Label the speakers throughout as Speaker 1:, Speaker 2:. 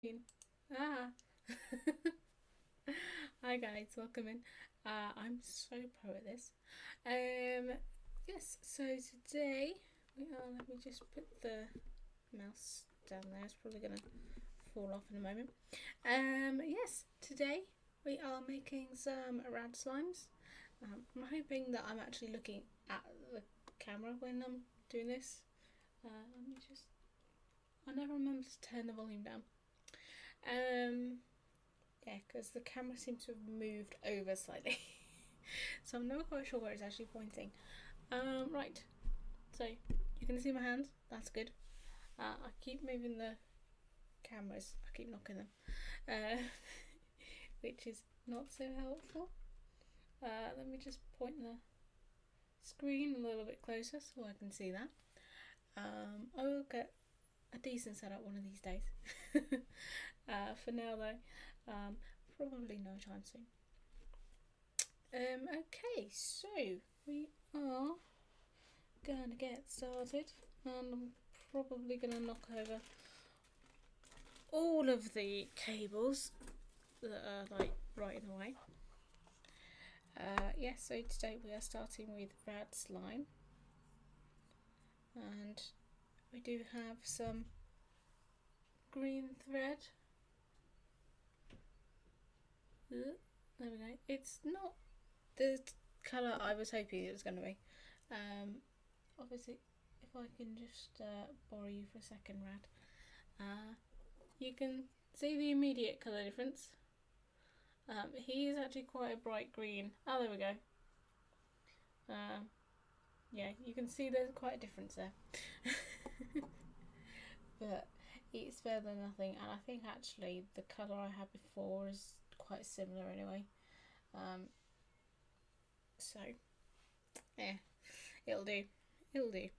Speaker 1: Ah. Hi guys, welcome in. I'm so pro at this. Yes, so today we are, let me just put the mouse down there, it's probably gonna fall off in a moment. Yes, today we are making some rad slimes. I'm hoping that I'm actually looking at the camera when I'm doing this. Let me just, I never remember to turn the volume down. Yeah, because the camera seems to have moved over slightly. So I'm never quite sure where it's actually pointing. Right, so you can see my hands, that's good. I keep moving the cameras, I keep knocking them, which is not so helpful. Let me just point the screen a little bit closer so I can see that. I will get a decent setup one of these days. For now though, probably no time soon. Okay, so we are gonna get started, and I'm probably gonna knock over all of the cables that are like right in the way. Yeah, so today we are starting with rad slime, and we do have some green thread. There we go. It's not the colour I was hoping it was going to be. Obviously, if I can just borrow you for a second, Rad. You can see the immediate colour difference. He is actually quite a bright green. Oh, there we go. Yeah, you can see there's quite a difference there. But it's better than nothing, and I think actually the colour I had before is quite similar anyway. So, yeah, it'll do. It'll do.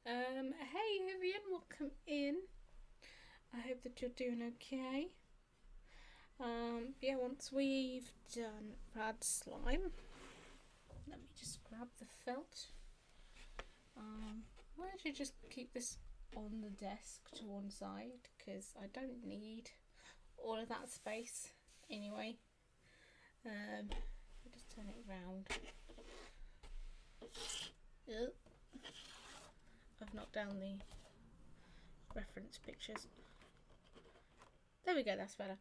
Speaker 1: Hey Vivian, welcome in. I hope that you're doing okay. Yeah, once we've done rad slime, let me just grab the felt. I'll actually just keep this on the desk to one side because I don't need all of that space anyway. I'll just turn it round. I've knocked down the reference pictures. There we go, that's better.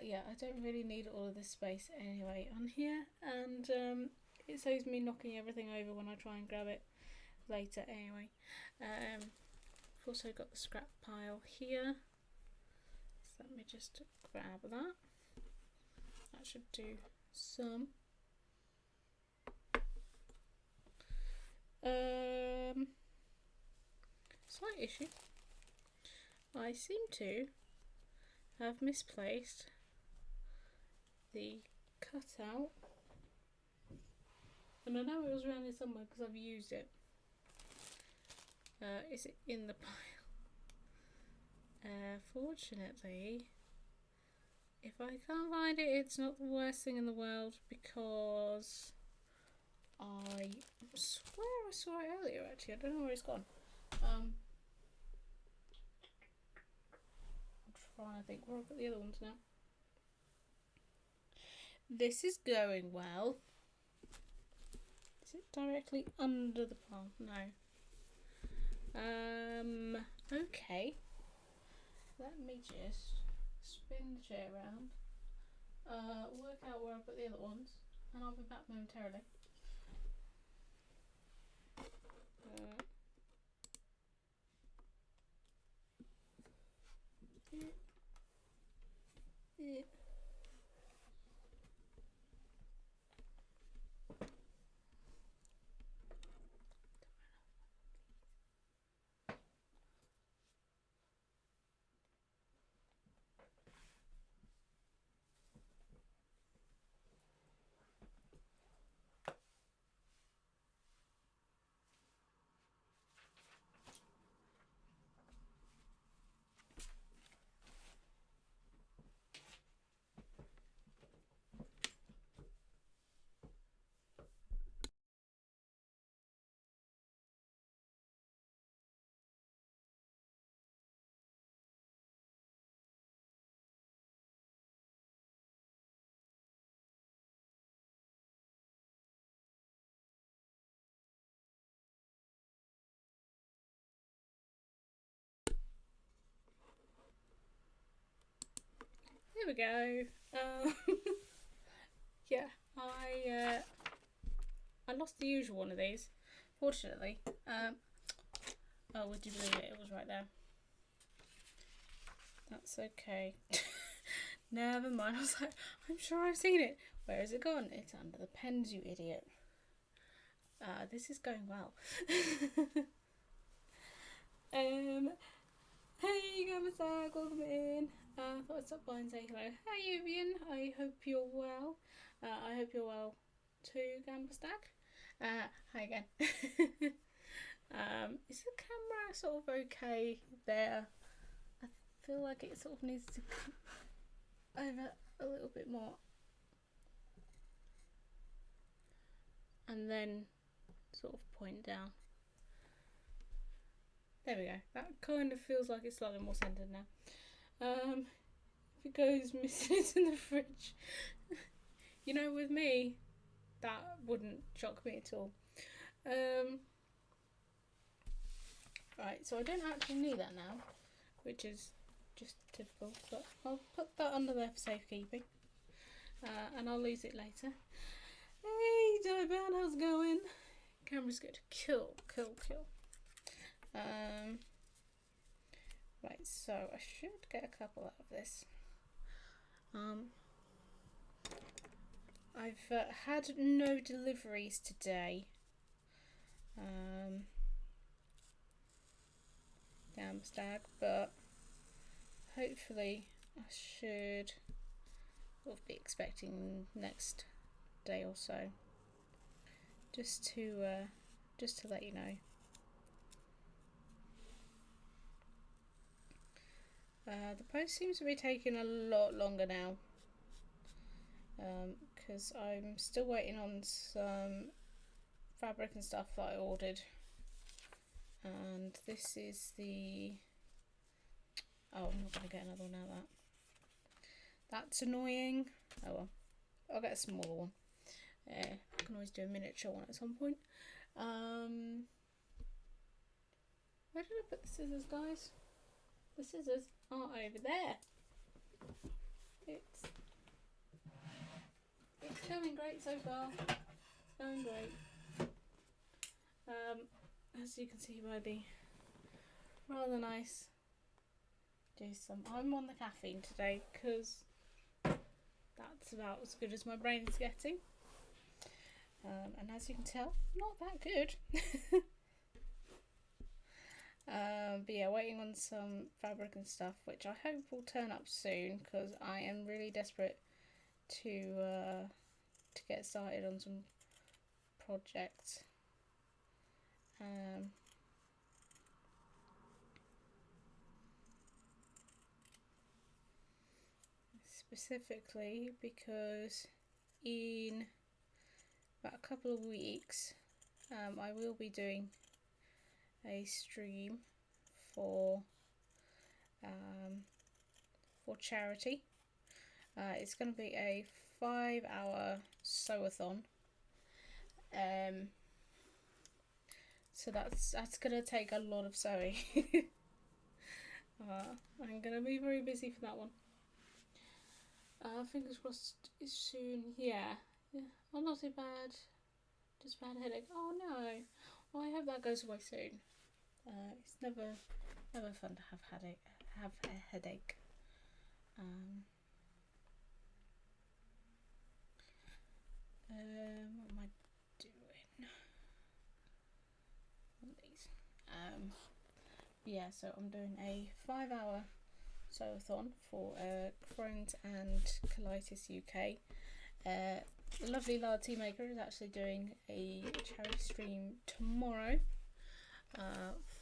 Speaker 1: Yeah, I don't really need all of this space anyway on here, and it saves me knocking everything over when I try and grab it later anyway. I've also got the scrap pile here, so let me just grab that. That should do some. Slight issue. I seem to have misplaced the cutout, and I know it was around here somewhere because I've used it. Is it in the pile? Fortunately, if I can't find it, it's not the worst thing in the world because I swear I saw it earlier actually. I don't know where it's gone. I'm trying to think where I've got the other ones now. This is going well. Is it directly under the pile? No. Okay. Let me just spin the chair around, work out where I've got the other ones, and I'll be back momentarily. there we go. Yeah, I lost the usual one of these, fortunately. Oh, would you believe it? It was right there. That's okay. Never mind. I was like, I'm sure I've seen it. Where has it gone? It's under the pens, you idiot. This is going well. Hey, Gamastag, welcome in. I thought I'd stop by and say hello. Hi, Vivian. I hope you're well. I hope you're well too, Gamastag. Hi again. Is the camera sort of okay there? I feel like it sort of needs to come over a little bit more. And then sort of point down. There we go. That kind of feels like it's slightly more centered now. If it goes missing, it's in the fridge. You know, with me, that wouldn't shock me at all. Right, so I don't actually need that now, which is just typical, but I'll put that under there for safekeeping, and I'll lose it later. Hey, Diban, how's it going? Camera's good. Cool. Right, so I should get a couple out of this. I've had no deliveries today. Gamstag, but hopefully I should sort of be expecting next day or so. Just to let you know. The post seems to be taking a lot longer now, because I'm still waiting on some fabric and stuff that I ordered, and this is the I'm not going to get another one out of that. That's annoying. Oh well, I'll get a smaller one. I can always do a miniature one at some point. Where did I put the scissors, guys? The scissors are over there. It's going great so far. It's going great. As you can see by the rather nice I'm on the caffeine today because that's about as good as my brain is getting. And as you can tell, not that good. But yeah, waiting on some fabric and stuff, which I hope will turn up soon because I am really desperate to get started on some projects. Specifically because in about a couple of weeks I will be doing a stream for charity. It's going to be a 5-hour sew-a-thon. So that's going to take a lot of sewing. I'm going to be very busy for that one. Fingers crossed it's soon. Yeah. Oh, not too bad. Just bad headache. Oh no. Well, I hope that goes away soon. It's never fun to have a headache. What am I doing? One of these. Yeah, so I'm doing a 5-hour sew-a-thon for Crohn's and Colitis UK. The lovely Lard Tea Maker is actually doing a charity stream tomorrow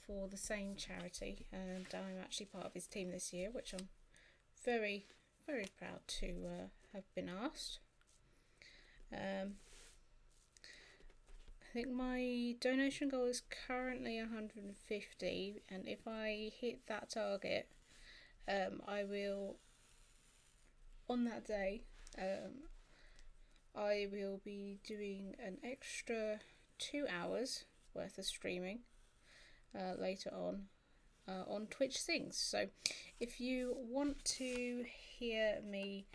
Speaker 1: for the same charity, and I'm actually part of his team this year, which I'm very, very proud to have been asked. I think my donation goal is currently 150, and if I hit that target, I will, on that day, I will be doing an extra 2 hours worth of streaming later on, on Twitch Sings. So if you want to hear me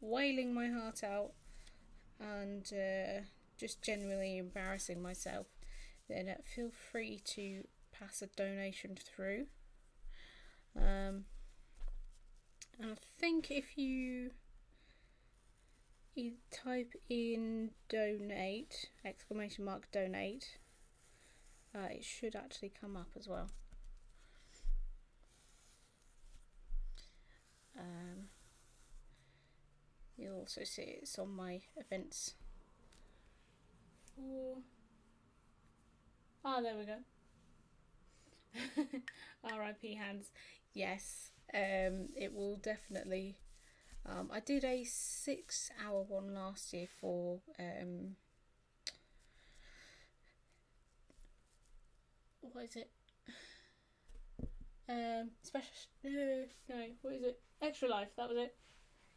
Speaker 1: wailing my heart out and just generally embarrassing myself, then feel free to pass a donation through. And I think if you type in donate, !donate, it should actually come up as well. You'll also see it's on my events. There we go. RIP hands. Yes, it will definitely. I did a 6-hour one last year for what is it? Special. No, what is it? Extra Life. That was it.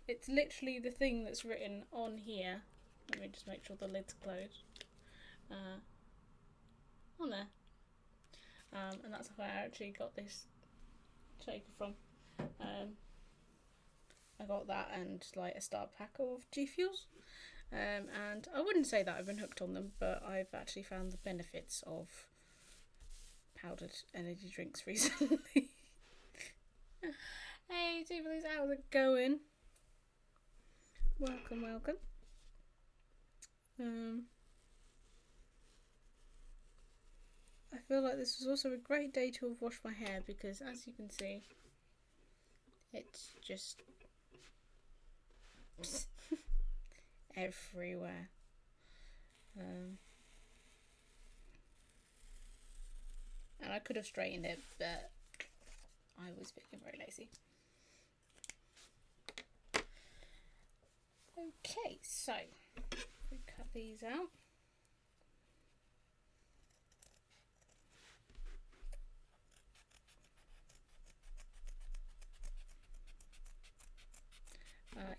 Speaker 1: It's literally the thing that's written on here. Let me just make sure the lid's closed. On there. And that's how I actually got this shaker from. I got that and like a start pack of G Fuels. And I wouldn't say that I've been hooked on them, but I've actually found the benefits of powdered energy drinks recently. Hey, Jubilees, how's it going? Welcome, welcome. I feel like this was also a great day to have washed my hair because, as you can see, it's just everywhere. And I could have straightened it, but I was being very lazy. Okay, so we cut these out.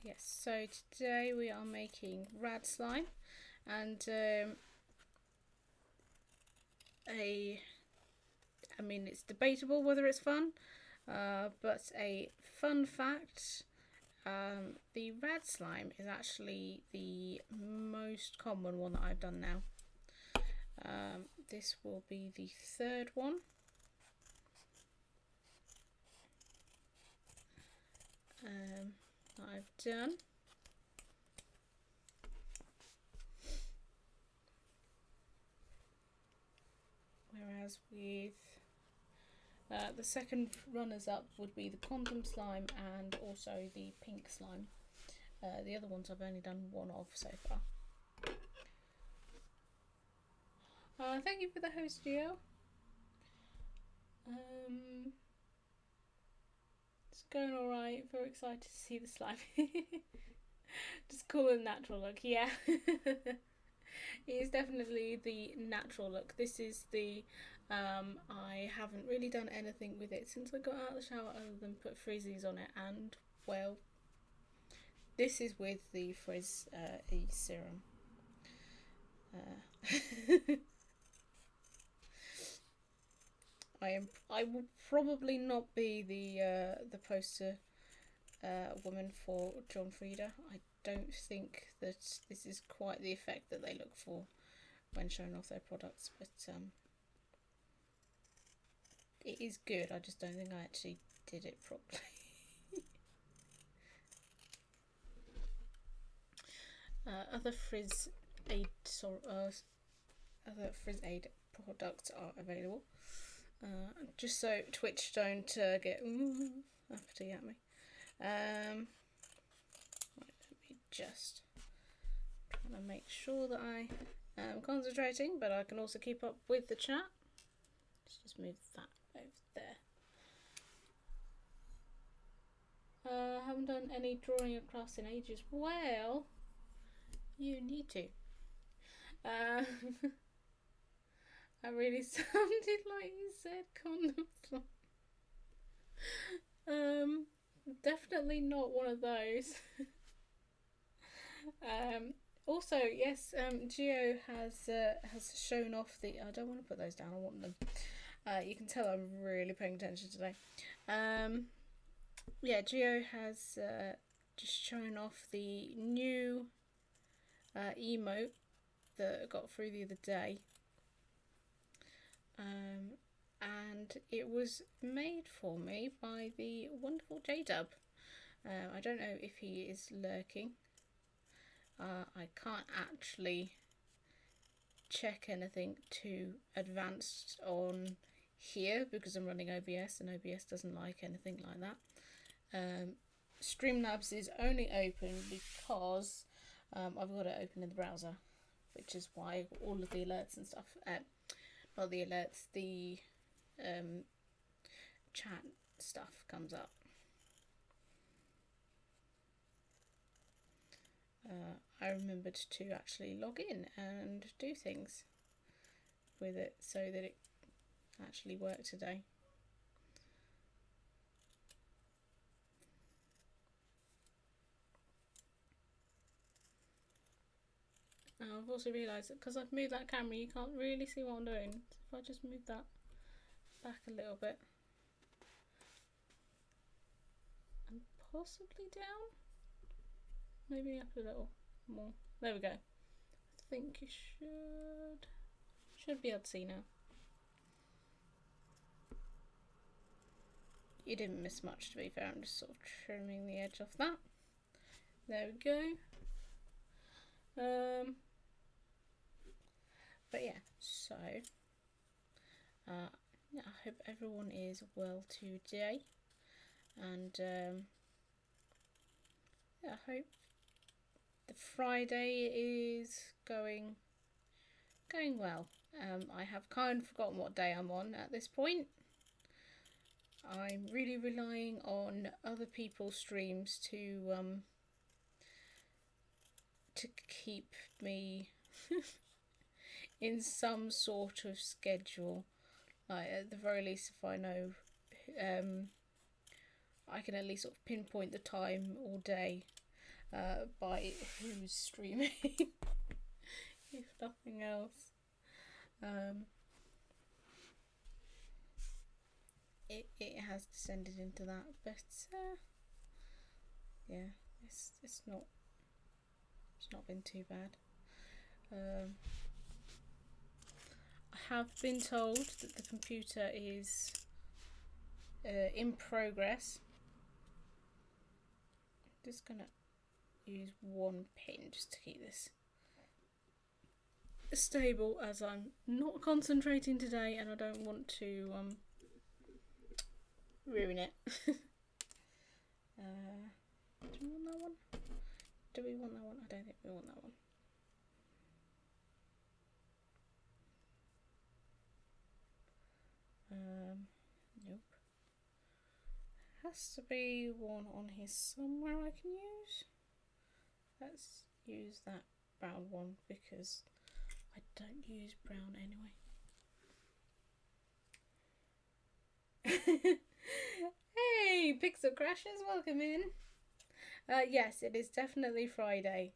Speaker 1: Yes, so today we are making rad slime, and I mean, it's debatable whether it's fun, but a fun fact, the rad slime is actually the most common one that I've done now. This will be the third one. That I've done. Whereas with the second runners up would be the condom slime and also the pink slime. The other ones I've only done one of so far. Thank you for the host, Gio. It's going alright. Very excited to see the slime. Just cool and natural look, yeah. It is definitely the natural look. This is the I haven't really done anything with it since I got out of the shower other than put frizzies on it, and well, this is with the Frizz E serum. I will probably not be the poster woman for John Frieda. I don't think that this is quite the effect that they look for when showing off their products, but it is good. I just don't think I actually did it properly. Other Frizz Aid products are available. Just so Twitch don't get uppity at me. Let me just trying to make sure that I am concentrating, but I can also keep up with the chat. Let's just move that over there. Haven't done any drawing or crafts in ages. Well, you need to. I really sounded like you said condom slime. Definitely not one of those. Also, yes, Gio has shown off the. I don't want to put those down. I want them. You can tell I'm really paying attention today. Yeah, Geo has just shown off the new emote that I got through the other day. And it was made for me by the wonderful J-Dub. I don't know if he is lurking. I can't actually check anything too advanced on here because I'm running OBS and OBS doesn't like anything like that. Streamlabs is only open because I've got it open in the browser, which is why all of the alerts and stuff, not the alerts, the chat stuff comes up. I remembered to actually log in and do things with it so that it actually worked today. I've also realised that because I've moved that camera, you can't really see what I'm doing. So if I just move that back a little bit and possibly down, maybe up a little more. There we go. I think you should be able to see now. You didn't miss much, to be fair. I'm just sort of trimming the edge off that. There we go. But yeah, so I hope everyone is well today, and yeah, I hope the Friday is going well. I have kind of forgotten what day I'm on at this point. I'm really relying on other people's streams to keep me in some sort of schedule. Like at the very least, if I know, I can at least sort of pinpoint the time or day by who's streaming, if nothing else. It has descended into that, but yeah, it's not been too bad. I have been told that the computer is in progress. I'm just gonna use one pin just to keep this stable, as I'm not concentrating today and I don't want to ruin it. Do we want that one? Do we want that one? I don't think we want that one. Nope. Has to be one on here somewhere I can use. Let's use that brown one because I don't use brown anyway. Hey, Pixel Crashers, welcome in. Yes, it is definitely Friday.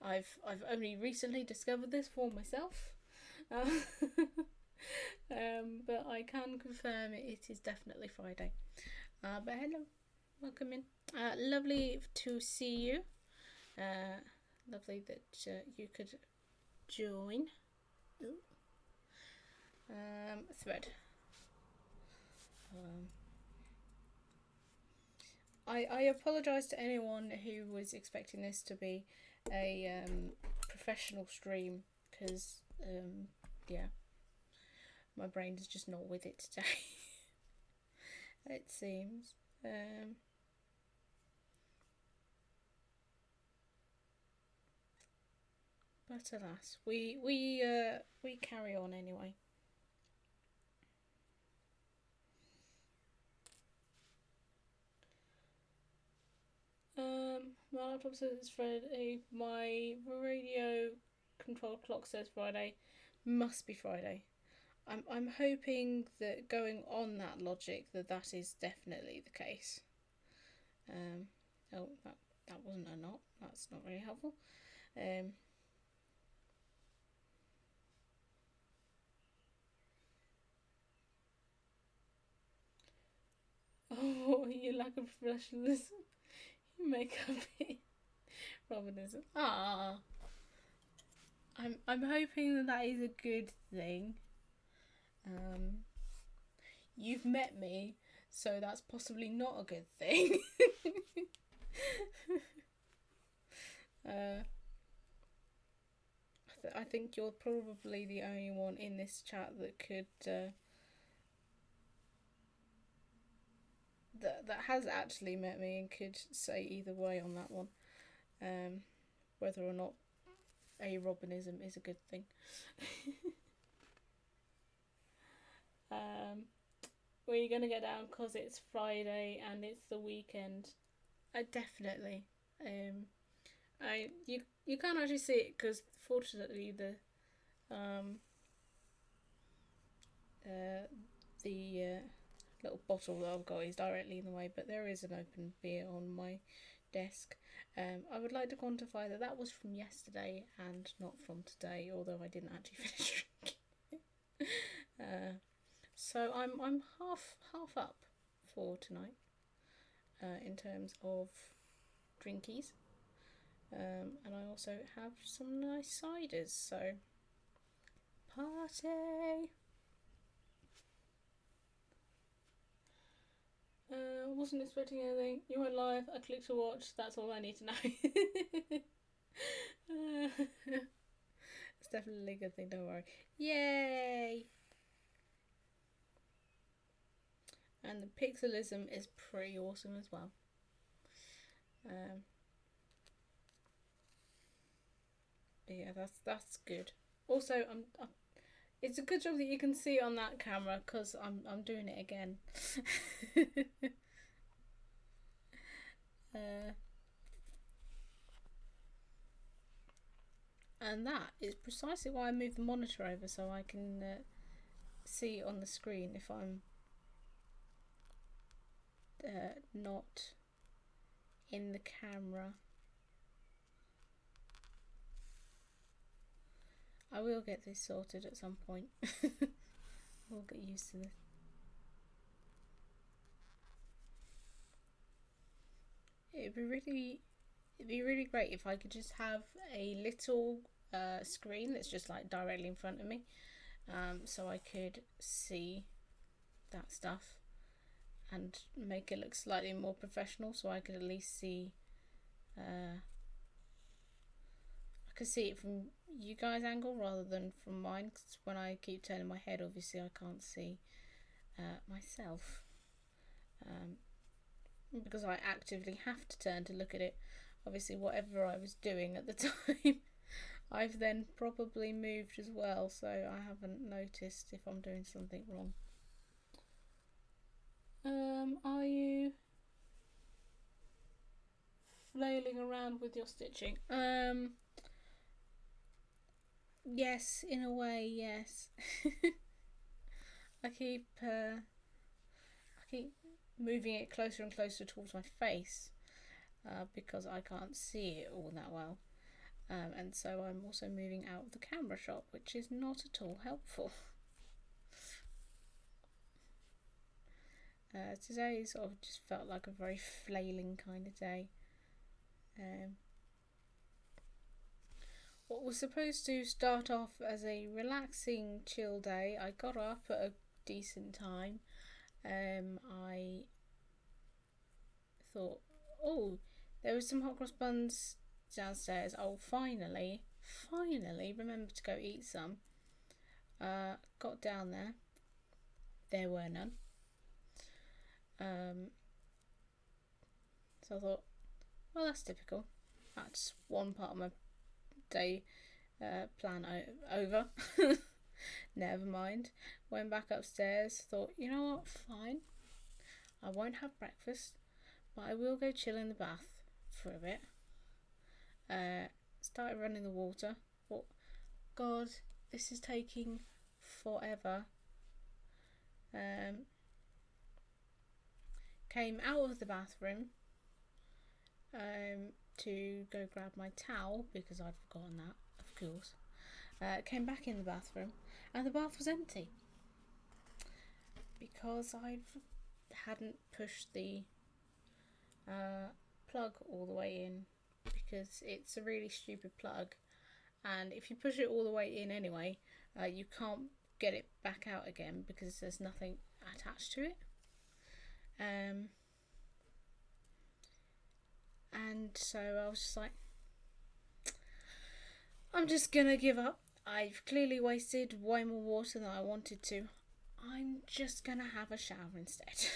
Speaker 1: I've only recently discovered this for myself. But I can confirm it is definitely Friday. But hello, welcome in. Lovely to see you. Lovely that you could join. Thread. I apologise to anyone who was expecting this to be a professional stream because yeah, my brain is just not with it today. It seems. But alas, we carry on anyway. My laptop says it's Friday. My radio control clock says Friday. Must be Friday. I'm hoping that going on that logic that is definitely the case. Oh, that wasn't a not. That's not really helpful. you lack of professionalism. You make up it. Robinism. Ah. I'm hoping that that is a good thing. You've met me, so that's possibly not a good thing. I think you're probably the only one in this chat that could that has actually met me and could say either way on that one, whether or not a Robinism is a good thing. Were you gonna get down because it's Friday and it's the weekend? Definitely. You can't actually see it because fortunately the little bottle that I've got is directly in the way, but there is an open beer on my desk. I would like to quantify that that was from yesterday and not from today, although I didn't actually finish drinking. So I'm half up for tonight in terms of drinkies, and I also have some nice ciders. So party. Wasn't expecting anything. You went live. I clicked to watch. That's all I need to know. It's definitely a good thing. Don't worry. Yay! And the pixelism is pretty awesome as well. Yeah, that's good. Also, it's a good job that you can see on that camera because I'm doing it again. And that is precisely why I moved the monitor over, so I can see on the screen if I'm not in the camera. I will get this sorted at some point. We'll get used to this. It'd be really great if I could just have a little screen that's just like directly in front of me, so I could see that stuff and make it look slightly more professional, so I could at least see I could see it from you guys' angle rather than from mine, because when I keep turning my head, obviously I can't see myself, because I actively have to turn to look at it. Obviously whatever I was doing at the time I've then probably moved as well, so I haven't noticed if I'm doing something wrong. Are you flailing around with your stitching? Yes, in a way, yes. I keep moving it closer and closer towards my face because I can't see it all that well. And so I'm also moving out of the camera shot, which is not at all helpful. Today sort of just felt like a very flailing kind of day. What was supposed to start off as a relaxing, chill day, I got up at a decent time. I thought, oh, there was some hot cross buns downstairs. Oh, finally remember to go eat some. Got down there. There were none. So I thought, well, that's typical. That's one part of my day plan over. Never mind. Went back upstairs. Thought, you know what? Fine. I won't have breakfast, but I will go chill in the bath for a bit. Started running the water. Thought, God, this is taking forever. Came out of the bathroom to go grab my towel because I'd forgotten that, of course. Came back in the bathroom and the bath was empty because I hadn't pushed the plug all the way in, because it's a really stupid plug, and if you push it all the way in anyway, you can't get it back out again because there's nothing attached to it. And so I was just like, I'm just gonna give up. I've clearly wasted way more water than I wanted to. I'm just gonna have a shower instead.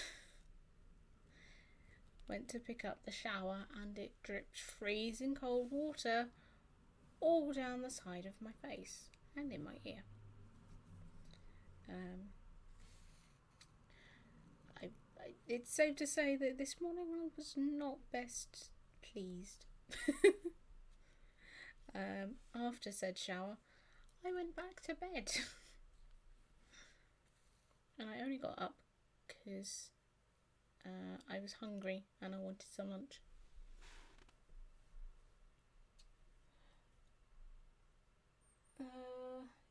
Speaker 1: Went to pick up the shower and it dripped freezing cold water all down the side of my face and in my ear. It's safe to say that this morning I was not best pleased. After said shower, I went back to bed. And I only got up because I was hungry and I wanted some lunch.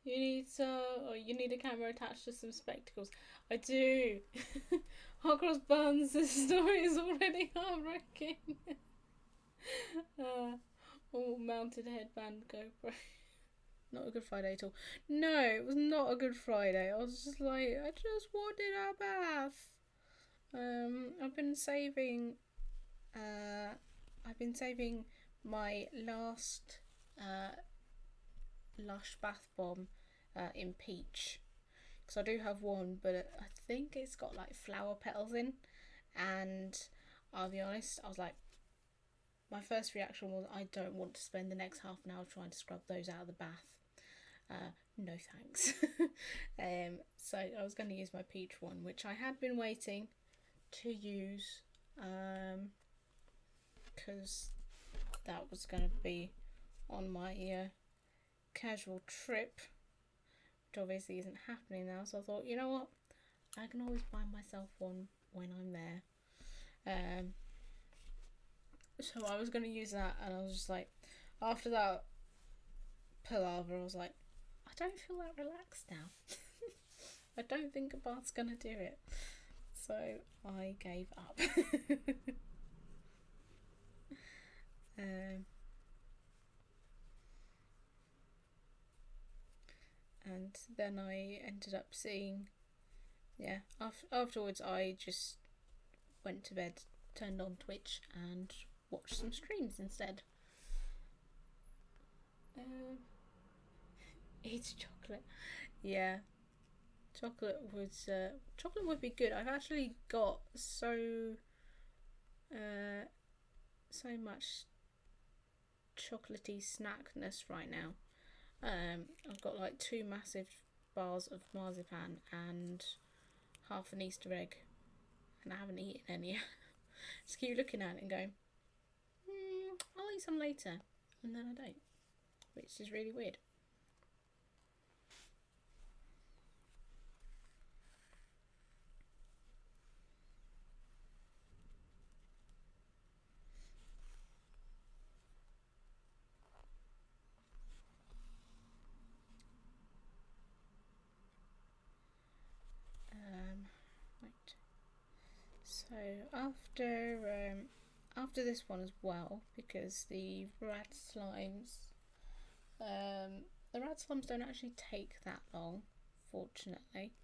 Speaker 1: You need a camera attached to some spectacles. I do. Hotcross Buns, this story is already heartbreaking. Mounted headband GoPro. Not a good Friday at all. No, it was not a good Friday. I was just like, I just wanted a bath. I've been saving my last Lush bath bomb in peach, because I do have one, but I think it's got like flower petals in, and I'll be honest, I was like, my first reaction was, I don't want to spend the next half an hour trying to scrub those out of the bath. No thanks. So I was going to use my peach one, which I had been waiting to use, because that was going to be on my casual trip, which obviously isn't happening now. So I thought, you know what, I can always buy myself one when I'm there. So I was going to use that, and I was just like, after that palaver, I was like, I don't feel that relaxed now. I don't think a bath's going to do it. So I gave up. And then I ended up seeing, afterwards I just went to bed, turned on Twitch and watched some streams instead. Eat chocolate. Yeah, chocolate would be good. I've actually got so much chocolatey snackness right now. I've got like 2 massive bars of marzipan and half an Easter egg, and I haven't eaten any yet. Just keep looking at it and going, I'll eat some later, and then I don't, which is really weird. Right. So after this one as well, because the rat slimes don't actually take that long, fortunately.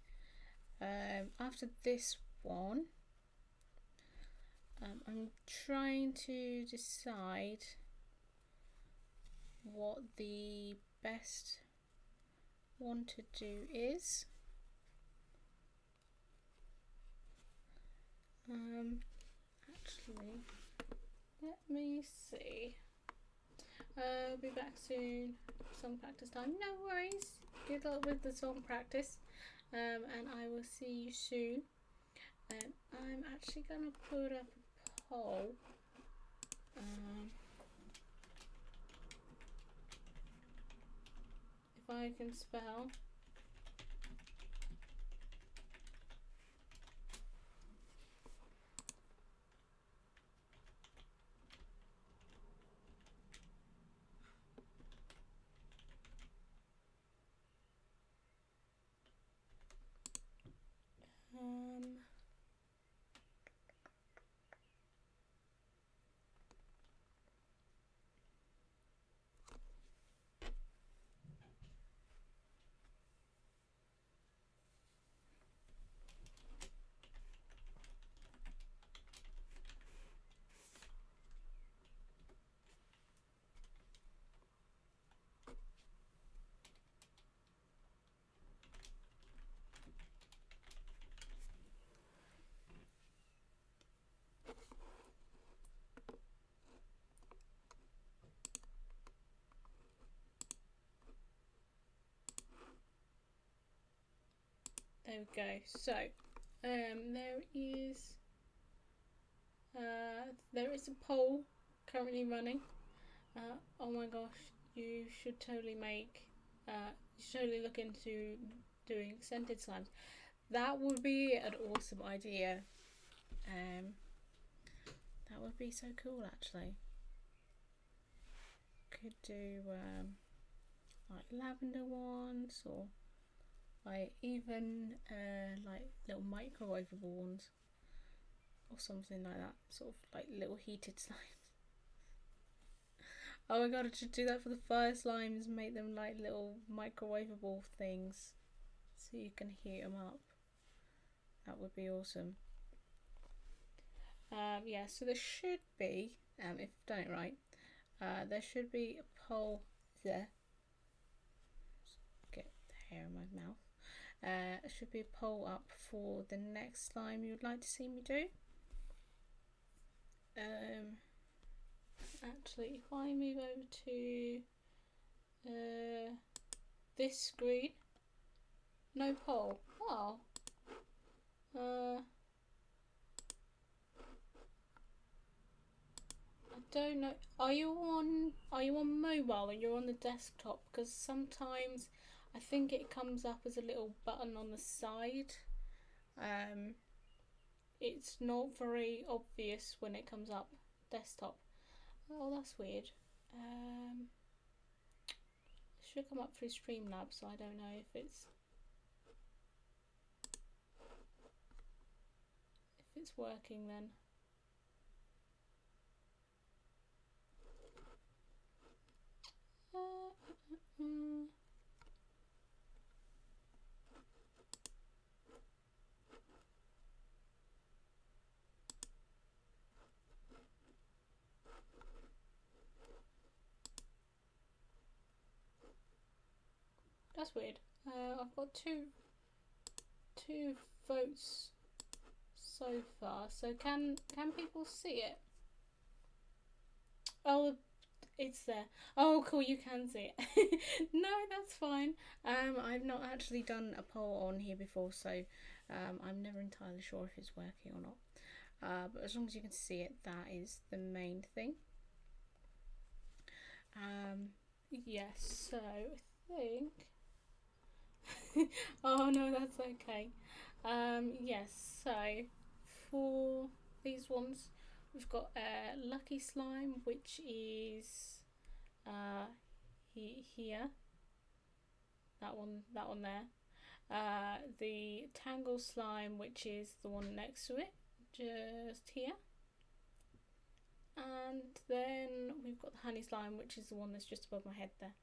Speaker 1: After this one, I'm trying to decide what the best one to do is. Actually, let me see. I'll be back soon. Song practice time. No worries. Good luck with the song practice. And I will see you soon. I'm actually gonna put up a poll. If I can spell. we go. So there is a poll currently running. Oh my gosh, you should totally look into doing scented slimes. That would be an awesome idea. That would be so cool, actually. Could do like lavender ones, or like even like little microwavable ones, or something like that. Sort of like little heated slimes. Oh my god, I should do that for the fire slimes. Make them like little microwavable things, so you can heat them up. That would be awesome. Yeah, so there should be, if I've done it right, there should be a poll there. Just get the hair in my mouth. There should be a poll up for the next slime you'd like to see me do. Actually, if I move over to this screen, no poll. Oh. I don't know. Are you on mobile or you're on the desktop? Because sometimes I think it comes up as a little button on the side. It's not very obvious when it comes up desktop. Oh, that's weird. It should come up through Streamlabs, so I don't know if it's working then. That's weird. I've got two votes so far. So can people see it? Oh, it's there. Oh, cool, you can see it. No, that's fine. I've not actually done a poll on here before, so I'm never entirely sure if it's working or not. But as long as you can see it, that is the main thing. Yes, so I think oh no, that's okay. Yes, so for these ones we've got Lucky Slime, which is here, that one there. The Tangle Slime, which is the one next to it, just here. And then we've got the Honey Slime, which is the one that's just above my head there.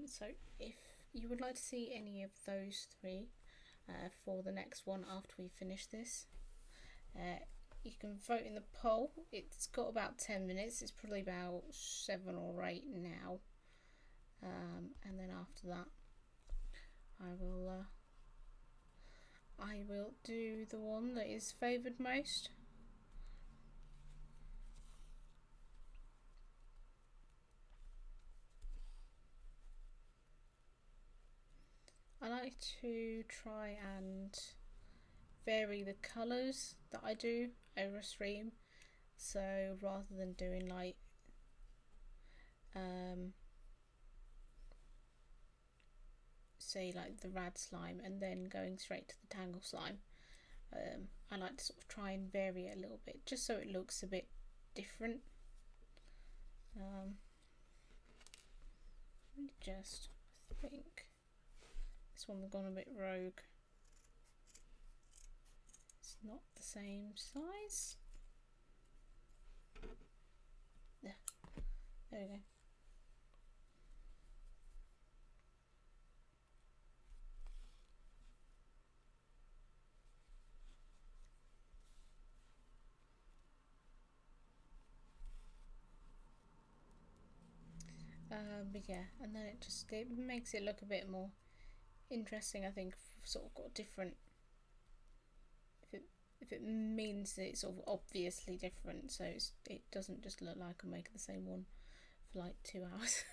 Speaker 1: So if you would like to see any of those three for the next one after we finish this, you can vote in the poll. It's got about 10 minutes. It's probably about 7 or 8 now. And then after that, I will do the one that is favoured most. I like to try and vary the colours that I do over stream, so rather than doing like say like the Rad Slime and then going straight to the Tangle Slime, I like to sort of try and vary it a little bit just so it looks a bit different. I think this one's gone a bit rogue. It's not the same size. There we go. But yeah, and then it makes it look a bit more interesting. I think sort of got different. If it means that it's sort of obviously different, so it doesn't just look like I'm making the same one for like 2 hours.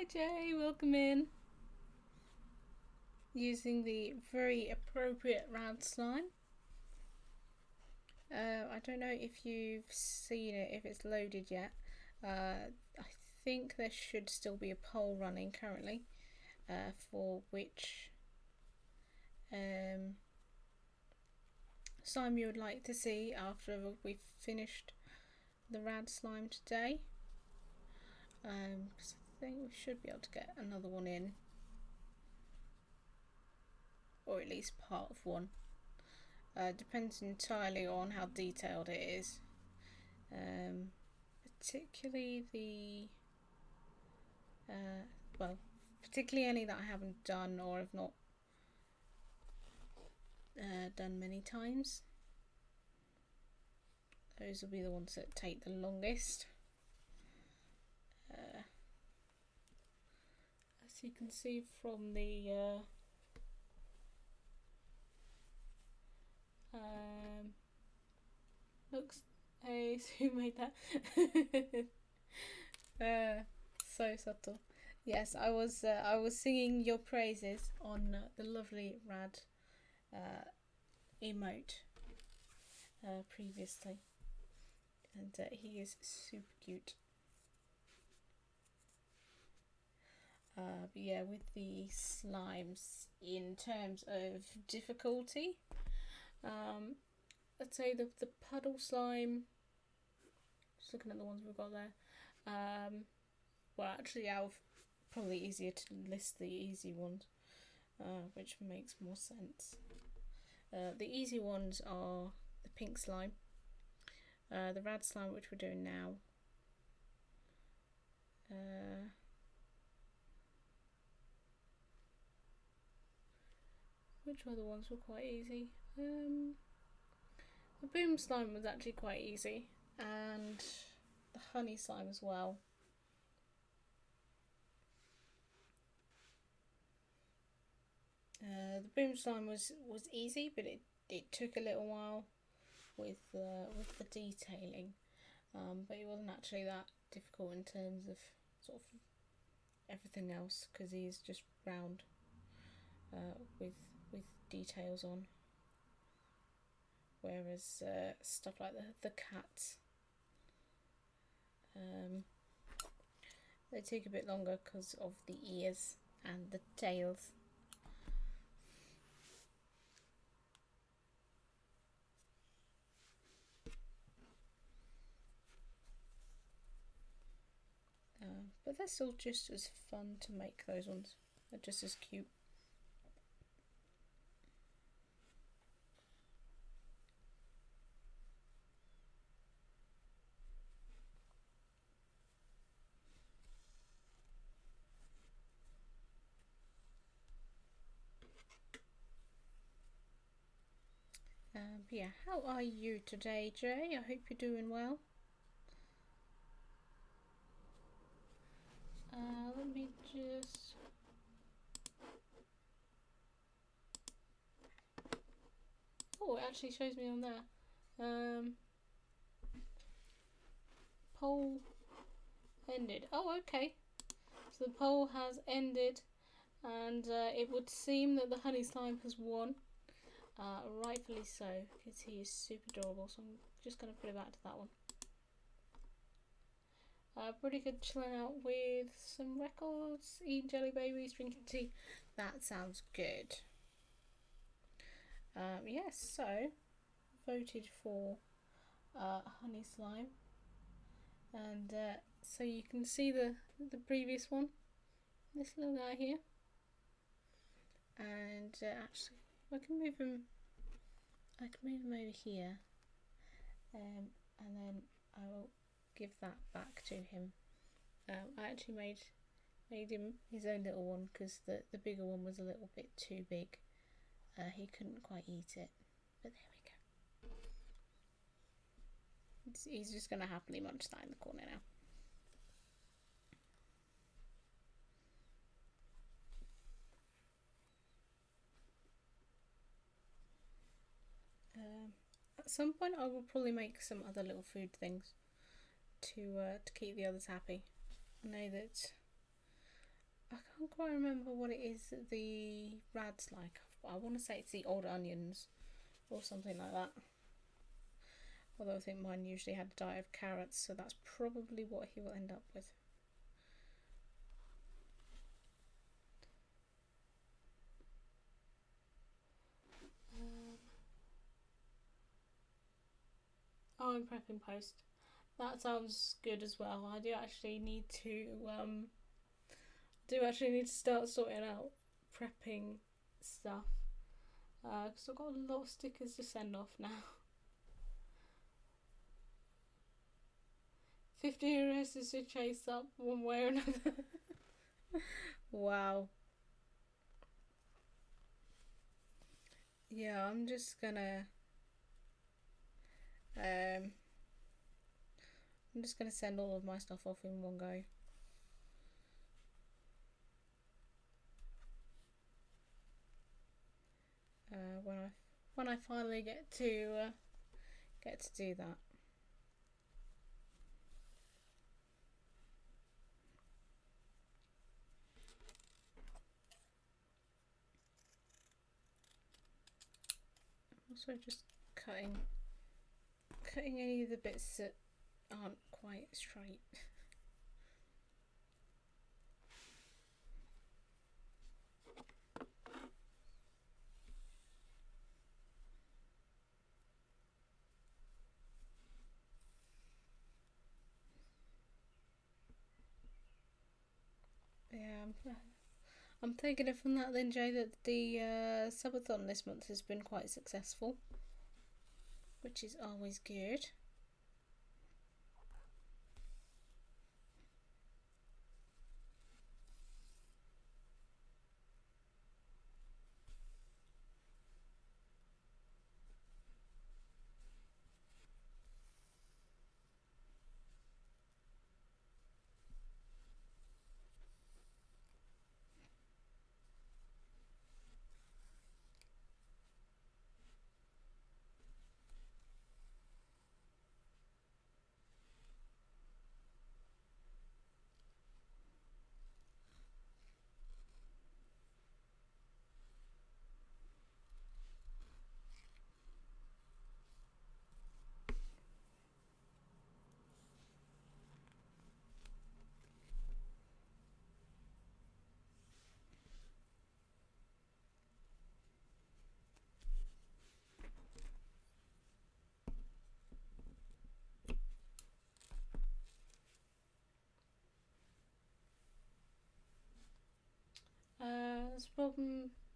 Speaker 1: Hi Jay, welcome in. Using the very appropriate rad slime. I don't know if you've seen it, if it's loaded yet. I think there should still be a poll running currently for which slime you would like to see after we've finished the rad slime today. So I think we should be able to get another one in, or at least part of one. Depends entirely on how detailed it is, particularly the particularly any that I haven't done or have not done many times. Those will be the ones that take the longest. As you can see from the looks, hey, who made that? So subtle. Yes, I was singing your praises on the lovely rad emote previously, and he is super cute. But yeah, with the slimes, in terms of difficulty, I'd say the puddle slime, just looking at the ones we've got there, well actually out of probably easier to list the easy ones, which makes more sense. The easy ones are the pink slime, the rad slime which we're doing now, which other ones were quite easy? The boom slime was actually quite easy, and the honey slime as well. The boom slime was easy, but it took a little while with the detailing, but it wasn't actually that difficult in terms of sort of everything else, because he's just round with details on, whereas stuff like the cats, they take a bit longer because of the ears and the tails. But they're still just as fun to make, those ones. They're just as cute. Yeah, how are you today, Jay? I hope you're doing well. Let me just... Oh, it actually shows me on there. Poll ended. Oh, okay. So the poll has ended, and it would seem that the honey slime has won. Rightfully so, because he is super adorable, so I'm just going to put it back to that one. Pretty good chilling out with some records, eating jelly babies, drinking tea. That sounds good. Yes, so voted for honey slime, and so you can see the previous one, this little guy here, and actually I can move him over here, and then I will give that back to him. I actually made him his own little one, because the bigger one was a little bit too big. He couldn't quite eat it, but there we go. He's just going to happily munch that in the corner now. At some point I will probably make some other little food things to keep the others happy. I know that I can't quite remember what it is that the rad's like. I want to say it's the old onions or something like that. Although I think mine usually had a diet of carrots, so that's probably what he will end up with. Oh, I'm prepping post. That sounds good as well. I do actually need to start sorting out prepping stuff because I've got a lot of stickers to send off now. 50 addresses to chase up one way or another. Wow. Yeah, I'm just gonna send all of my stuff off in one go. When I finally get to do that. Also just cutting any of the bits that aren't quite straight. Yeah, I'm taking it from that then, Jay, that the subathon this month has been quite successful, which is always good.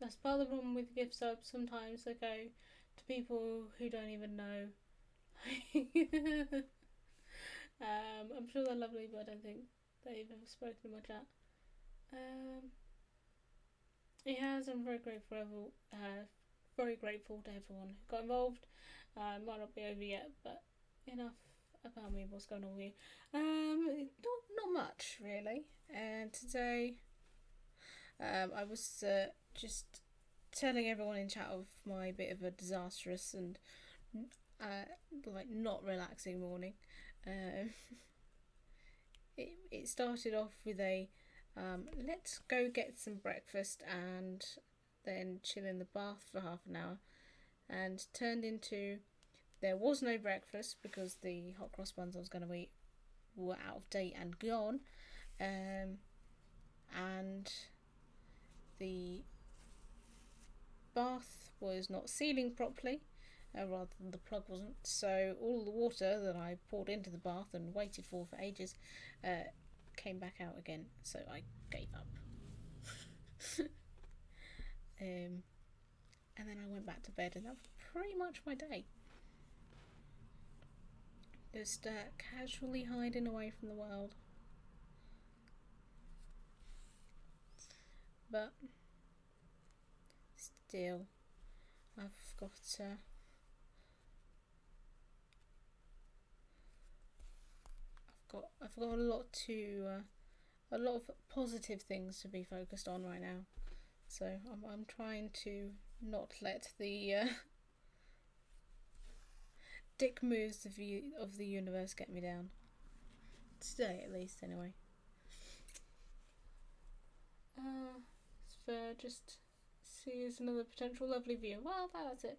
Speaker 1: That's part of the problem with gift subs. Sometimes they go to people who don't even know. I'm sure they're lovely, but I don't think they've ever spoken in my chat. It has. I'm very grateful. Very grateful to everyone who got involved. Might not be over yet, but enough about me. What's going on with you? Not much really. And today, I was just telling everyone in chat of my bit of a disastrous and not relaxing morning. It started off with a let's go get some breakfast and then chill in the bath for half an hour, and turned into there was no breakfast because the hot cross buns I was going to eat were out of date and gone, and the bath was not sealing properly, rather than the plug wasn't, so all the water that I poured into the bath and waited for ages came back out again, so I gave up. And then I went back to bed, and that was pretty much my day. Just casually hiding away from the world. But still, I've got a lot of positive things to be focused on right now. So I'm trying to not let the dick moves of the universe get me down. Today, at least, anyway. It's fair. Just see as another potential lovely view. Well, that's it.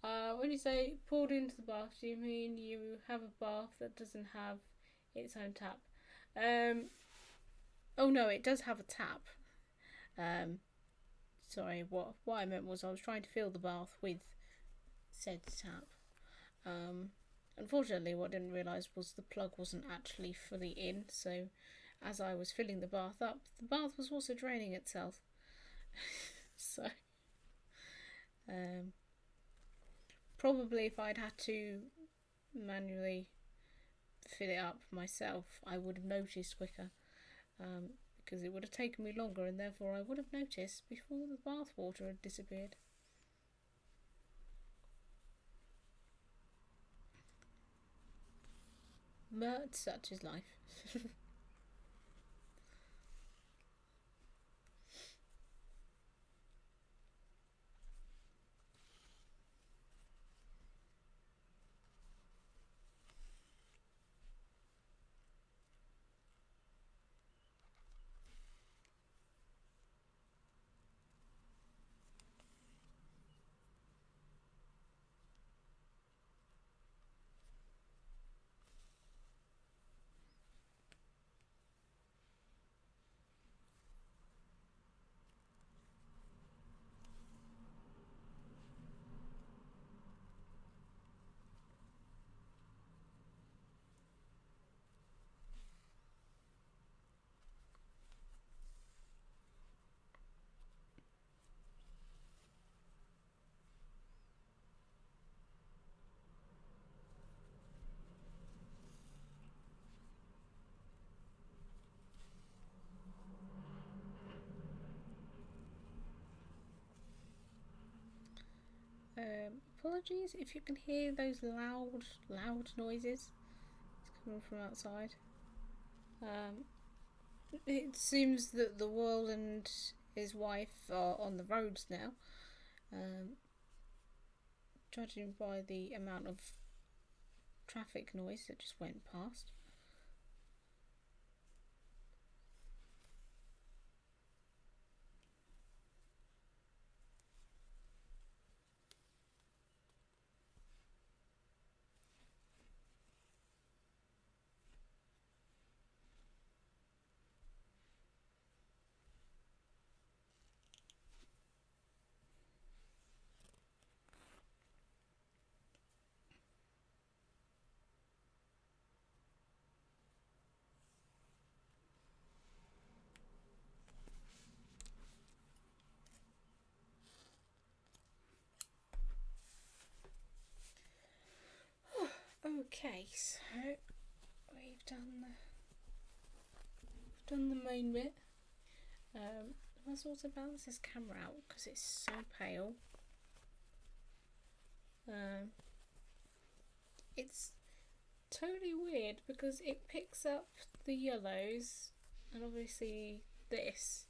Speaker 1: When you say poured into the bath, do you mean you have a bath that doesn't have its own tap? Oh no, it does have a tap. Sorry, what I meant was I was trying to fill the bath with said tap. Unfortunately, what I didn't realise was the plug wasn't actually fully in, so as I was filling the bath up, the bath was also draining itself. So, probably if I'd had to manually fill it up myself, I would have noticed quicker, because it would have taken me longer, and therefore I would have noticed before the bath water had disappeared. But such is life. Apologies if you can hear those loud noises. It's coming from outside. It seems that the World and his wife are on the roads now, judging by the amount of traffic noise that just went past. Okay, so we've done the main bit. I must also balance this camera out because it's so pale. It's totally weird because it picks up the yellows and obviously this,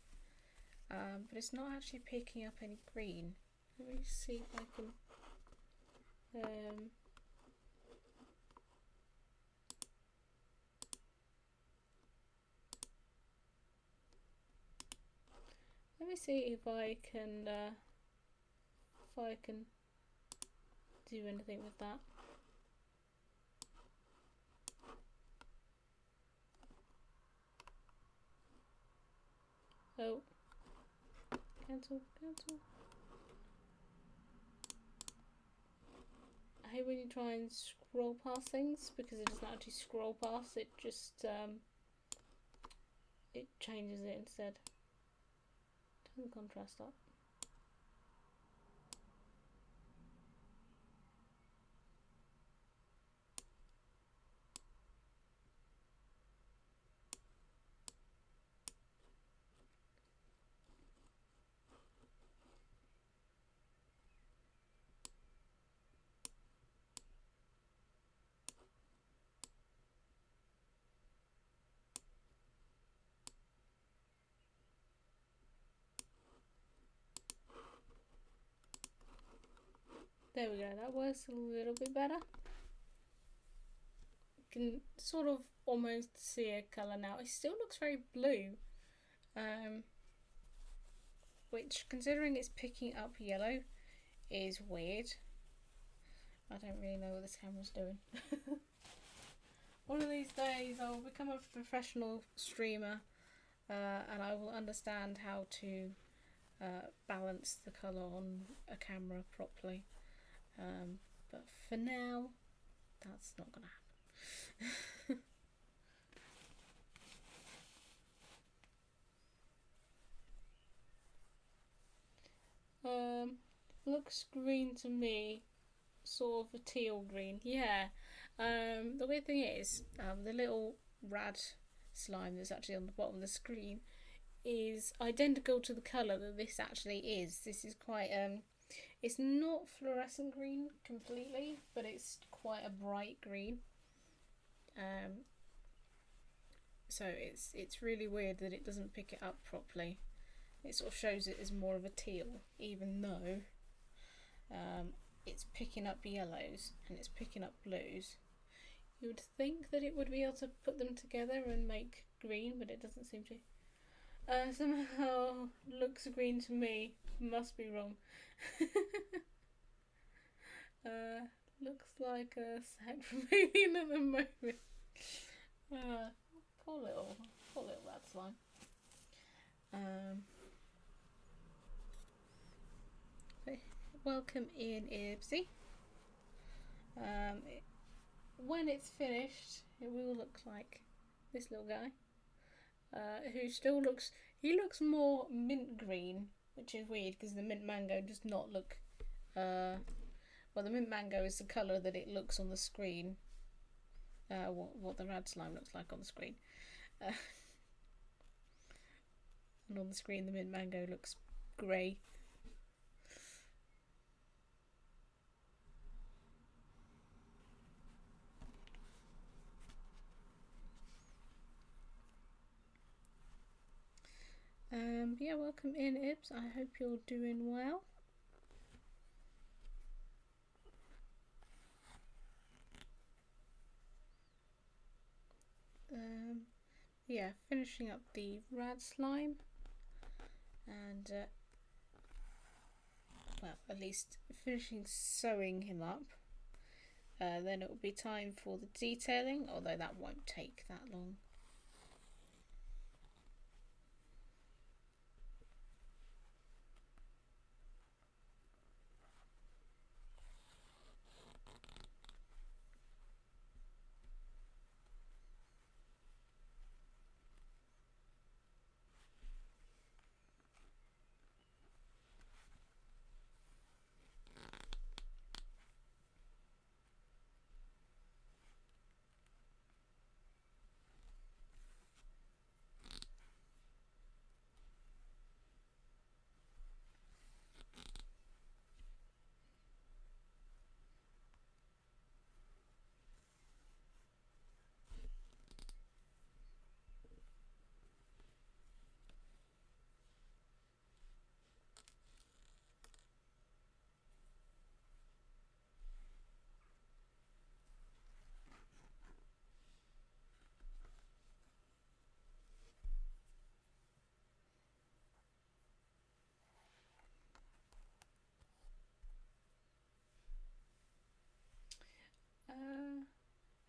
Speaker 1: but it's not actually picking up any green. Let me see if I can. Let me see if I can do anything with that. Oh, cancel. I hate when you try and scroll past things because it doesn't actually scroll past, it just it changes it instead. Turn the contrast up. There we go, that works a little bit better. You can sort of almost see a colour now. It still looks very blue. which, considering it's picking up yellow, is weird. I don't really know what this camera's doing. One of these days I'll become a professional streamer, and I will understand how to balance the colour on a camera properly. But for now, that's not going to happen. Looks green to me, sort of a teal green. Yeah. The weird thing is, the little rad slime that's actually on the bottom of the screen is identical to the colour that this actually is. This is quite it's not fluorescent green completely, but it's quite a bright green. So it's really weird that it doesn't pick it up properly. It sort of shows it as more of a teal, even though it's picking up yellows and it's picking up blues. You would think that it would be able to put them together and make green, but it doesn't seem to. Somehow looks green to me. Must be wrong. Looks like a sack from Alien at the moment. Poor little rat slime. Welcome in, Ibsy. When it's finished, it will look like this little guy, who still looks. He looks more mint green, which is weird because the mint mango does not look. Well, the mint mango is the colour that it looks on the screen. What the rad slime looks like on the screen. And on the screen, the mint mango looks grey. Yeah, welcome in, Ibs. I hope you're doing well. Yeah, finishing up the rad slime, and well, at least finishing sewing him up. Then it will be time for the detailing, although that won't take that long.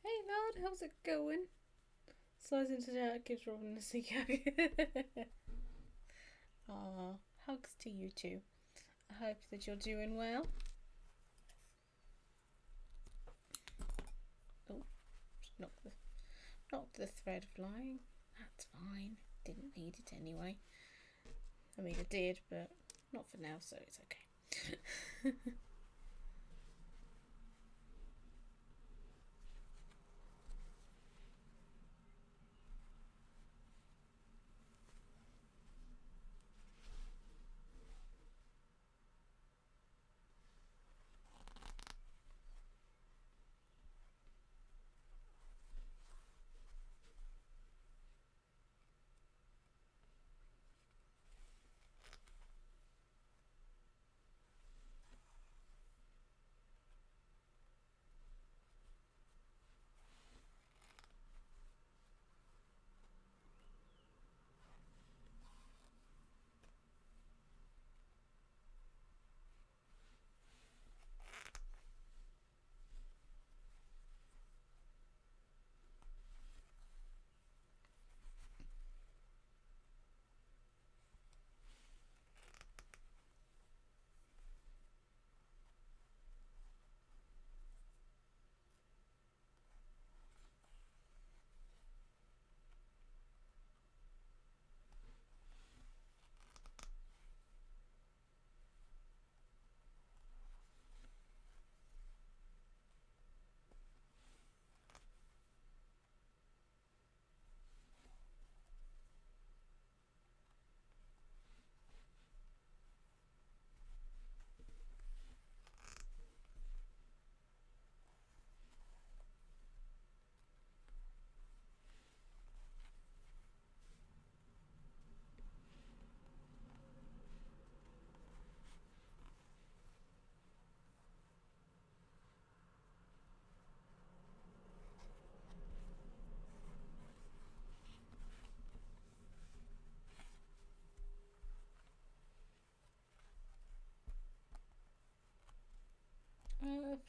Speaker 1: Hey lad, how's it going? Slicing today gives Robin a sea gag. Aw, hugs to you too. I hope that you're doing well. Oh, knocked the thread flying. That's fine. Didn't need it anyway. I mean, I did, but not for now, so it's okay.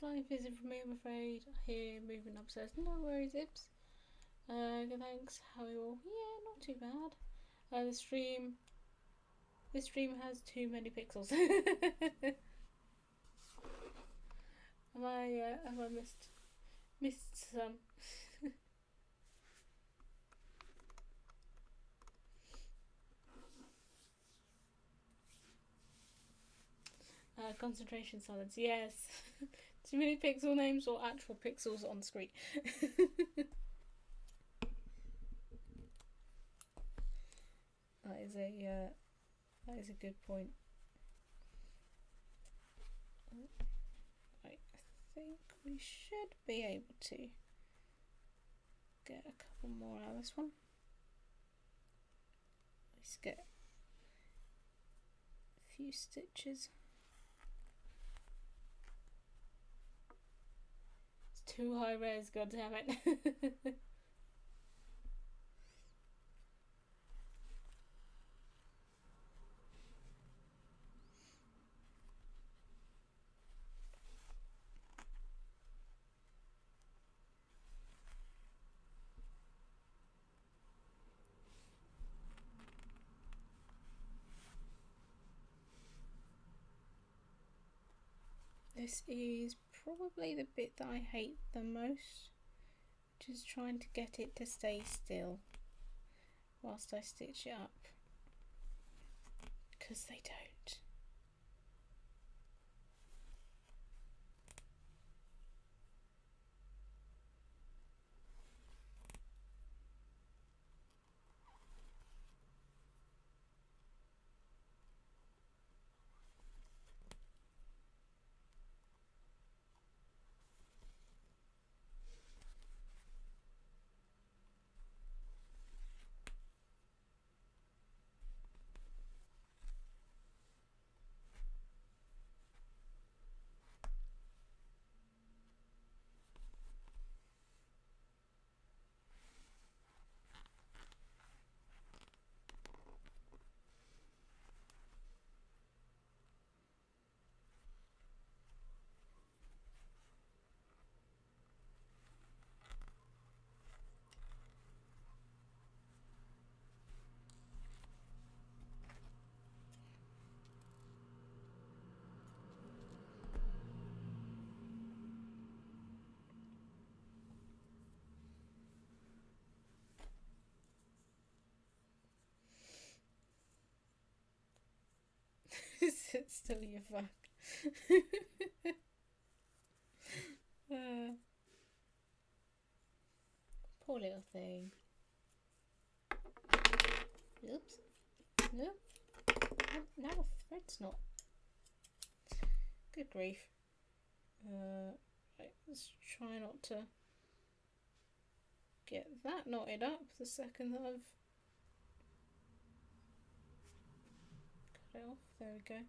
Speaker 1: flying visit from me, I'm afraid. I hear moving upstairs. No worries, Ibs. Good, thanks. How are you all? Yeah, not too bad. This stream has too many pixels. Have I missed some? Concentration silence. Yes. Too many pixel names or actual pixels on screen. That is a good point. Right, I think we should be able to get a couple more out of this one. Let's get a few stitches. It's too high res, god damn it. This is probably the bit that I hate the most, which is trying to get it to stay still whilst I stitch it up, because they don't. Sit still, you fuck. Poor little thing. Oops. No. Now the thread's not. Good grief. Right, let's try not to get that knotted up the second that I've cut it off. There we go.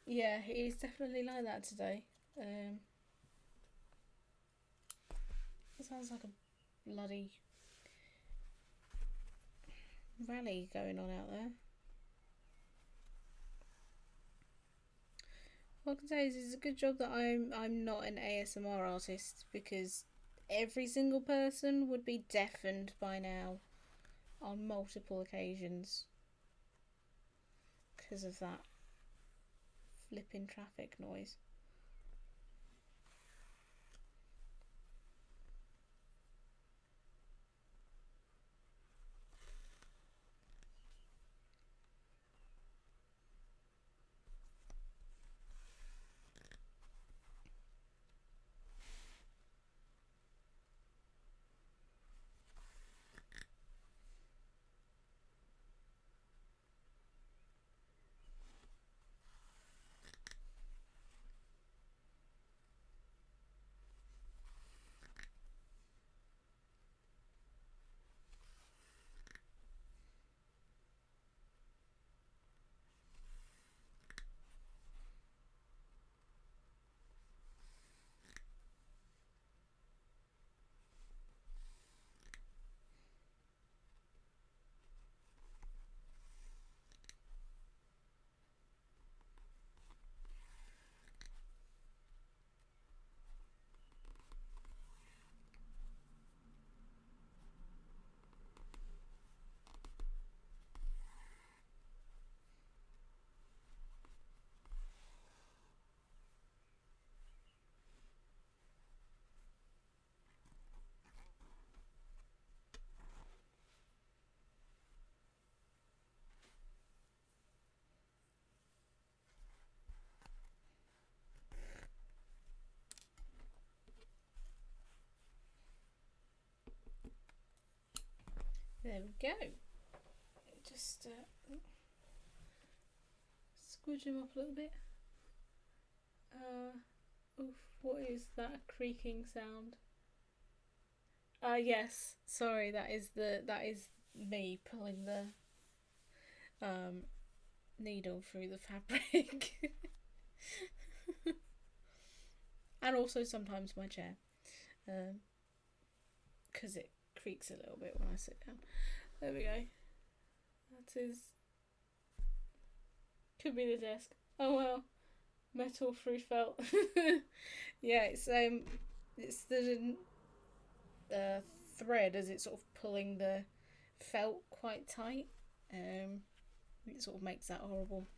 Speaker 1: Yeah, he's definitely like that today. It sounds like a bloody rally going on out there. What I can say is it's a good job that I'm not an ASMR artist, because every single person would be deafened by now on multiple occasions because of that flipping traffic noise. There we go. Just squidge him up a little bit. Oof, what is that creaking sound? Yes, sorry, that is me pulling the needle through the fabric. And also sometimes my chair, because it creaks a little bit when I sit down. There we go. That is, could be the desk. Oh well, metal through felt. Yeah, it's the thread as it's sort of pulling the felt quite tight. It sort of makes that horrible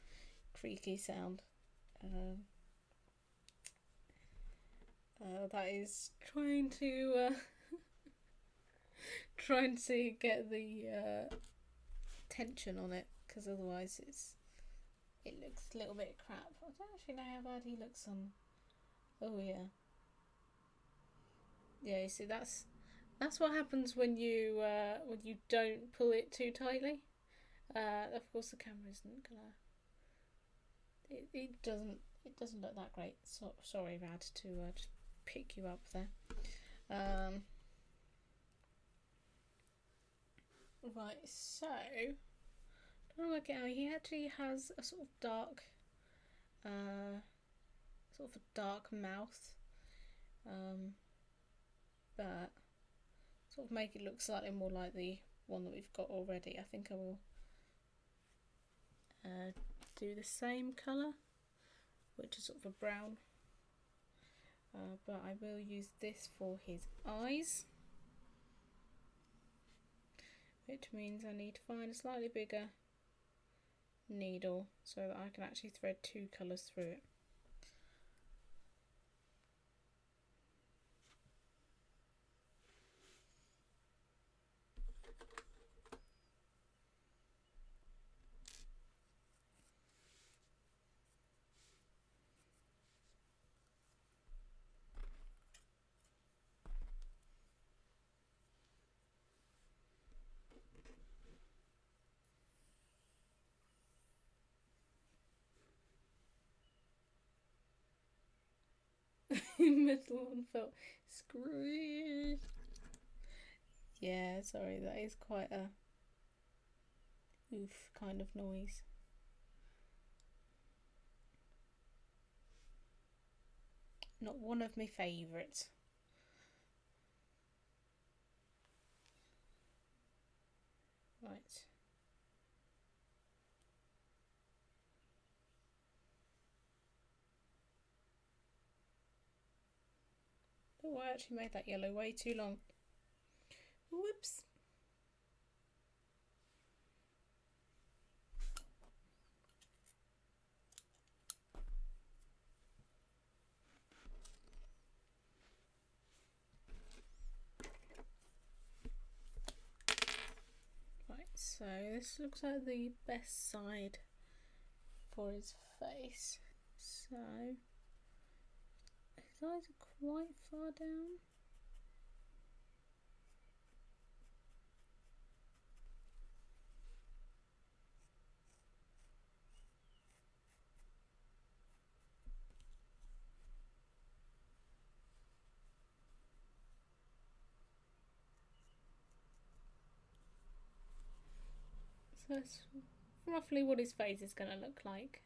Speaker 1: creaky sound. That is trying to get the tension on it, because otherwise it looks a little bit crap. I don't actually know how bad he looks on. Oh yeah. Yeah, you see, that's what happens when you don't pull it too tightly. Of course, the camera isn't gonna. It doesn't look that great. So sorry, Rad, to just pick you up there. Right, so I don't work it out. He actually has a sort of dark mouth, but sort of make it look slightly more like the one that we've got already. I think I will do the same colour, which is sort of a brown, but I will use this for his eyes, which means I need to find a slightly bigger needle so that I can actually thread two colours through it. Metal on felt. Screw. Yeah, sorry, that is quite a oof kind of noise. Not one of my favourites. Right. Oh, I actually made that yellow way too long. Whoops. Right, so this looks like the best side for his face. So his eyes are quite far down. So that's roughly what his face is going to look like.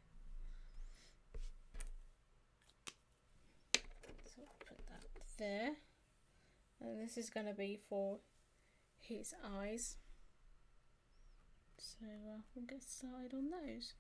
Speaker 1: So I'll put that there. And this is going to be for his eyes. So we'll get started on those.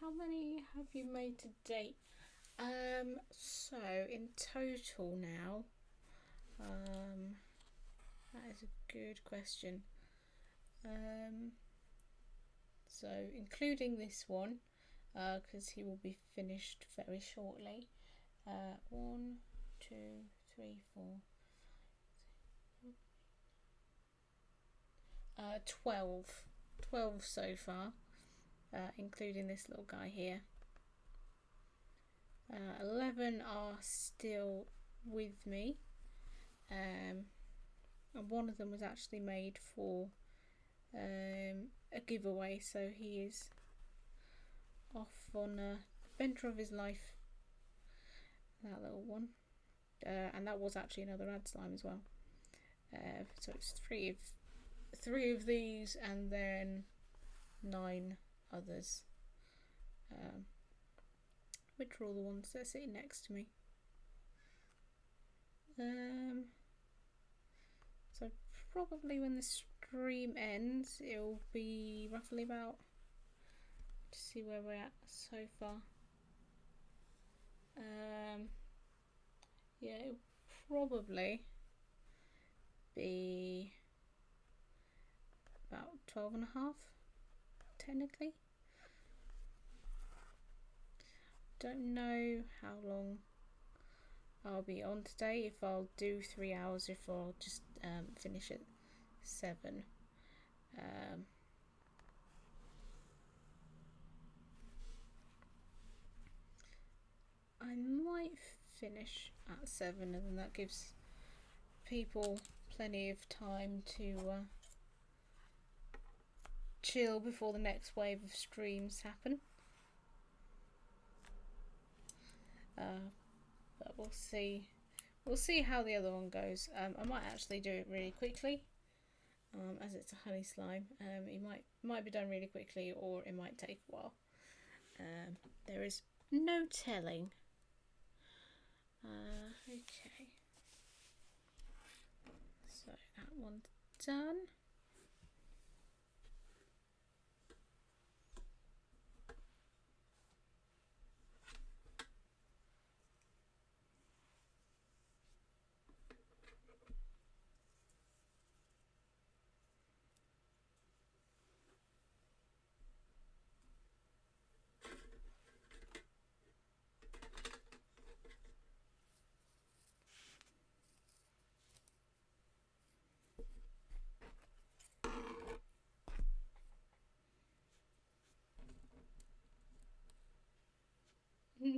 Speaker 1: how many have you made to date? So in total now, that is a good question. So including this one, because he will be finished very shortly. 1, 2, 3, 4. 12. 12 so far, including this little guy here. 11 are still with me, and one of them was actually made for a giveaway, so he is off on a adventure of his life, that little one. And that was actually another ad slime as well. So it's three of these and then 9 others, which are all the ones that are sitting next to me. So probably when the stream ends, it'll be roughly about, to see where we're at so far. Yeah, it'll probably be about 12 and a half, technically. Don't know how long I'll be on today, if I'll do 3 hours, if I'll just finish at 7. I might finish at 7, and then that gives people plenty of time to chill before the next wave of streams happen. But we'll see. We'll see how the other one goes. I might actually do it really quickly, as it's a honey slime. It might be done really quickly, or it might take a while. There is no telling. Okay. So that one's done.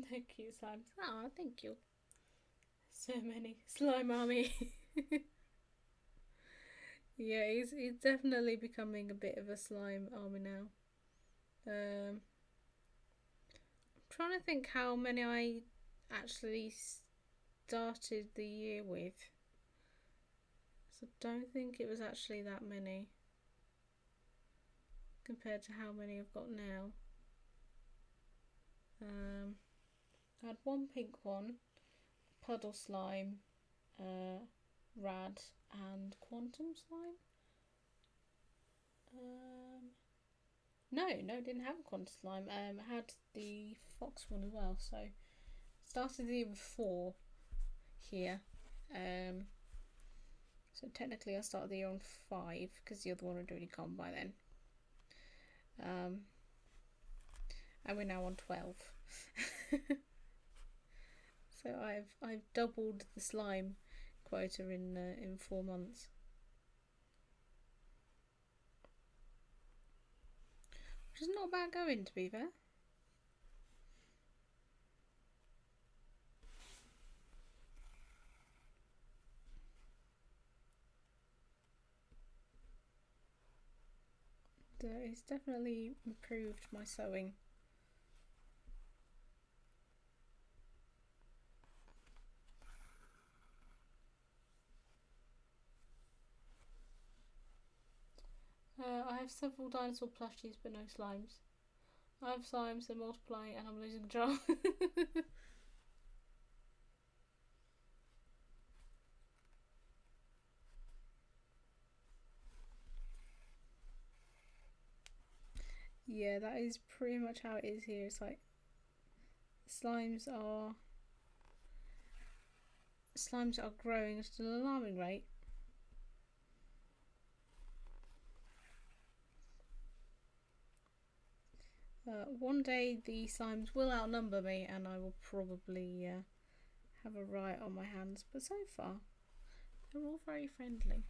Speaker 1: Thank you, slime. Oh, thank you. So many slime army. Yeah, he's definitely becoming a bit of a slime army now. I'm trying to think how many I actually started the year with. So I don't think it was actually that many compared to how many I've got now. I had one pink one, puddle slime, rad, and quantum slime. No, didn't have a quantum slime. I had the fox one as well. So started the year with 4 here. So technically I started the year on 5 because the other one had already gone by then. And we're now on 12. So I've doubled the slime quota in 4 months. Which is not bad going, to be fair. It's definitely improved my sewing. I have several dinosaur plushies but no slimes. I have slimes, they're multiplying and I'm losing control. Yeah, that is pretty much how it is here. It's like slimes are growing at an alarming rate. One day the slimes will outnumber me and I will probably have a riot on my hands, but so far they're all very friendly.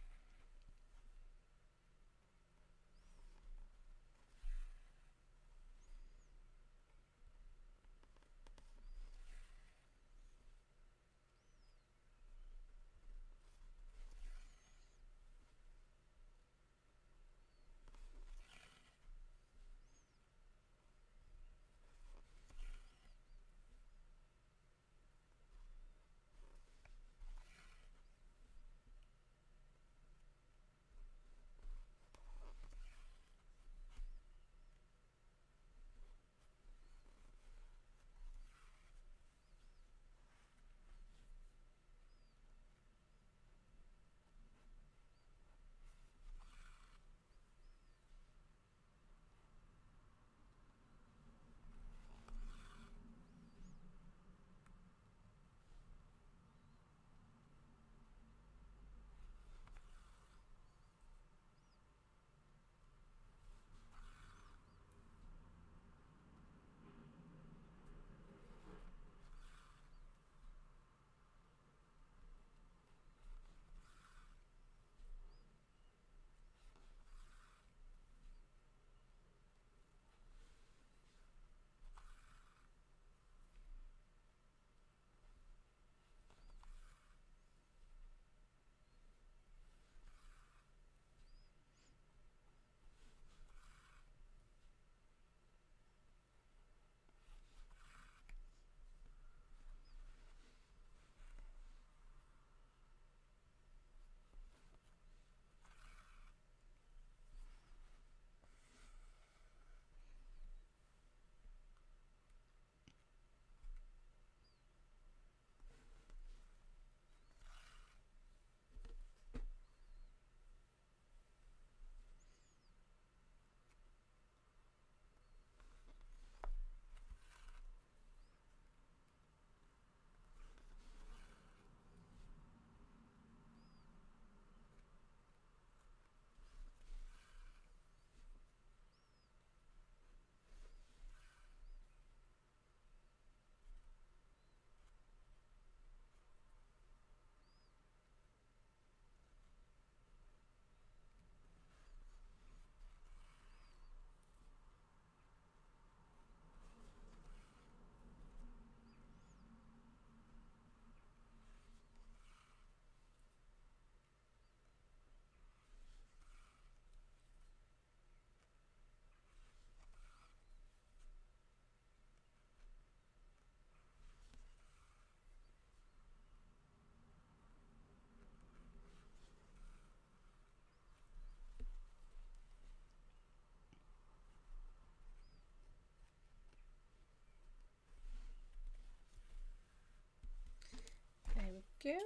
Speaker 1: There we go.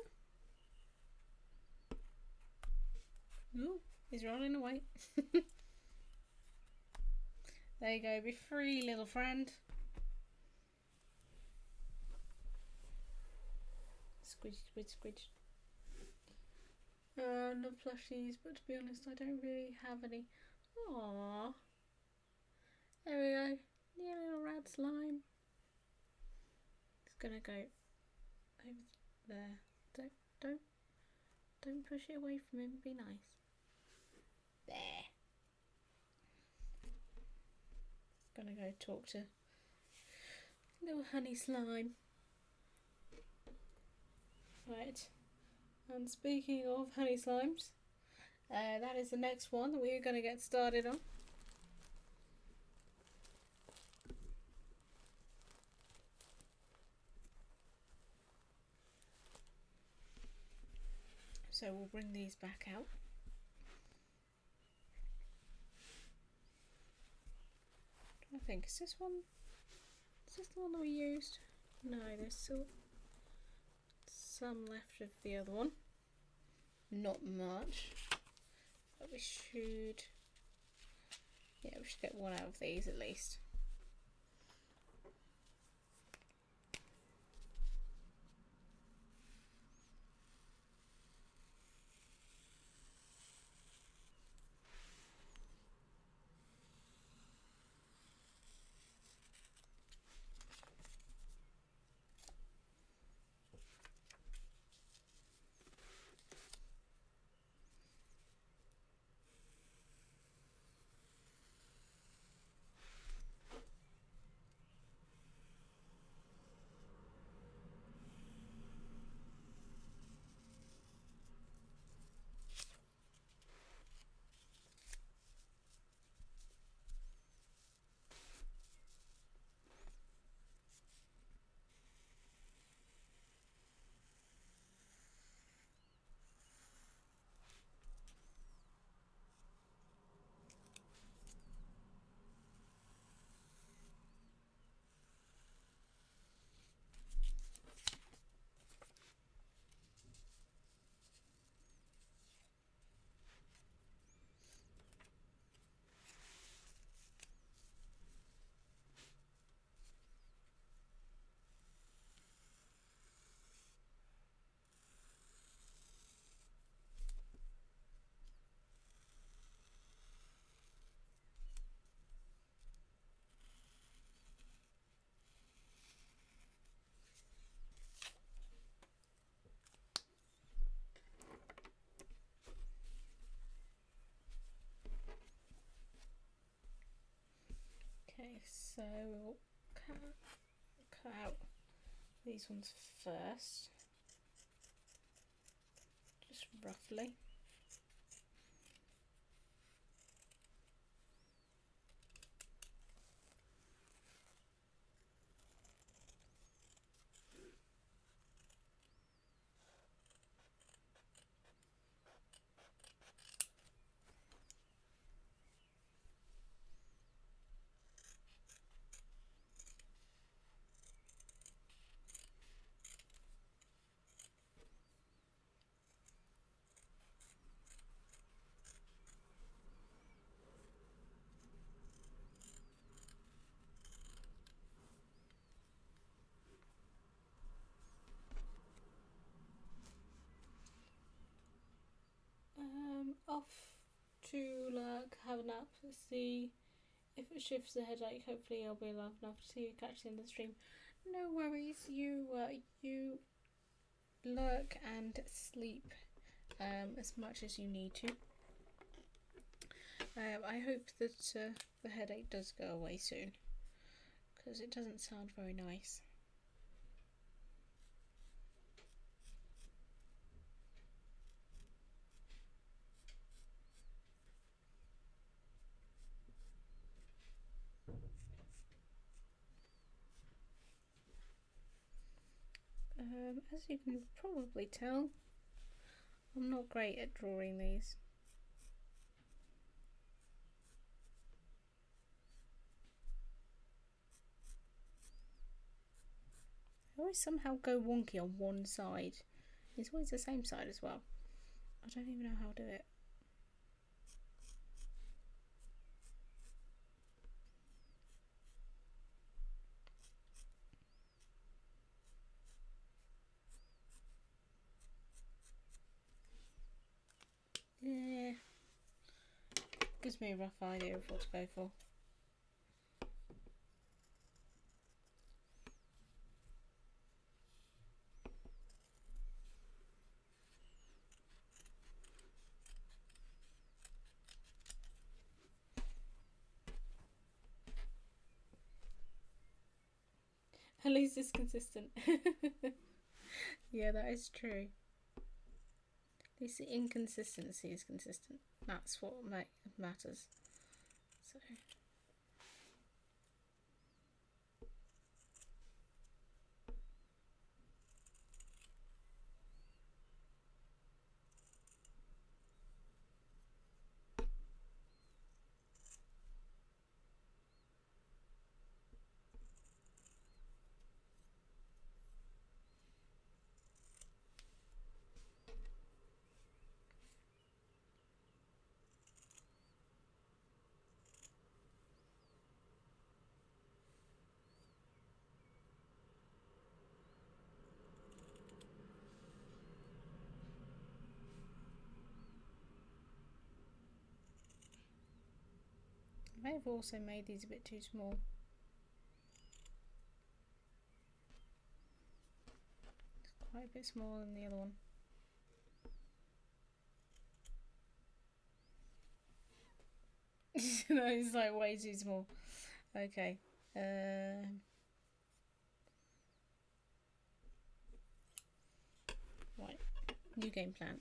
Speaker 1: Ooh, he's running away. There you go, be free, little friend. Squidge, squidge, squidge. Love plushies, but to be honest, I don't really have any. Aww. There we go. Yeah, little rat slime. It's gonna go over there. Don't push it away from him. Be nice. There. Gonna go talk to little honey slime. Right. And speaking of honey slimes, that is the next one that we're going to get started on. So we'll bring these back out. I think, is this the one that we used? No, there's still some left of the other one. Not much, but we should Yeah, we should get one out of these at least. Okay, so we'll cut out these ones first, just roughly. Off to have a nap, see if it shifts the headache. Hopefully I'll be alive enough to see you catch the end of the stream. No worries, you lurk and sleep as much as you need to. I hope that the headache does go away soon, because it doesn't sound very nice. As you can probably tell, I'm not great at drawing these. I always somehow go wonky on one side. It's always the same side as well. I don't even know how to do it. Yeah, gives me a rough idea of what to go for. At least it's consistent. Yeah, that is true. At least the inconsistency is consistent. That's what matters. So. may have also made these a bit too small. It's quite a bit smaller than the other one. No, it's like way too small. Okay. Right. New game plan.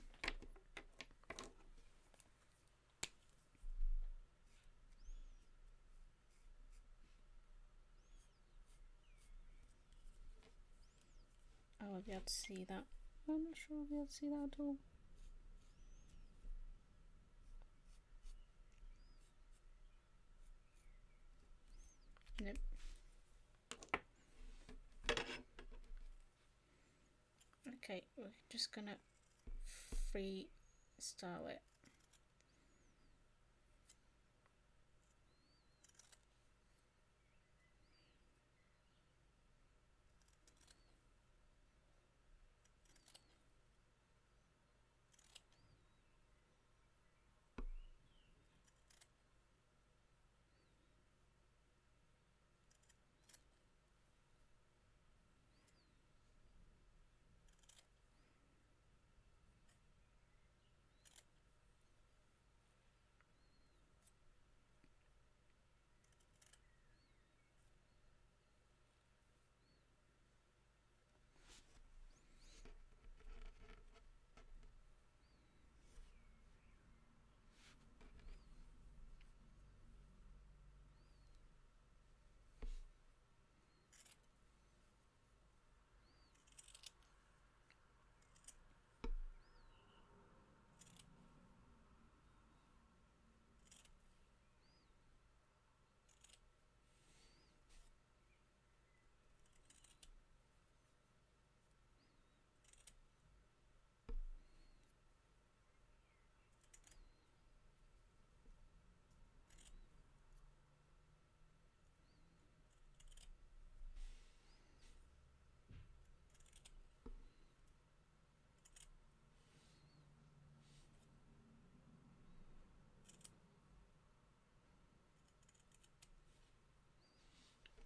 Speaker 1: Oh, I'll be able to see that. I'm not sure I'll be able to see that at all. Nope. Okay, we're just gonna freestyle it.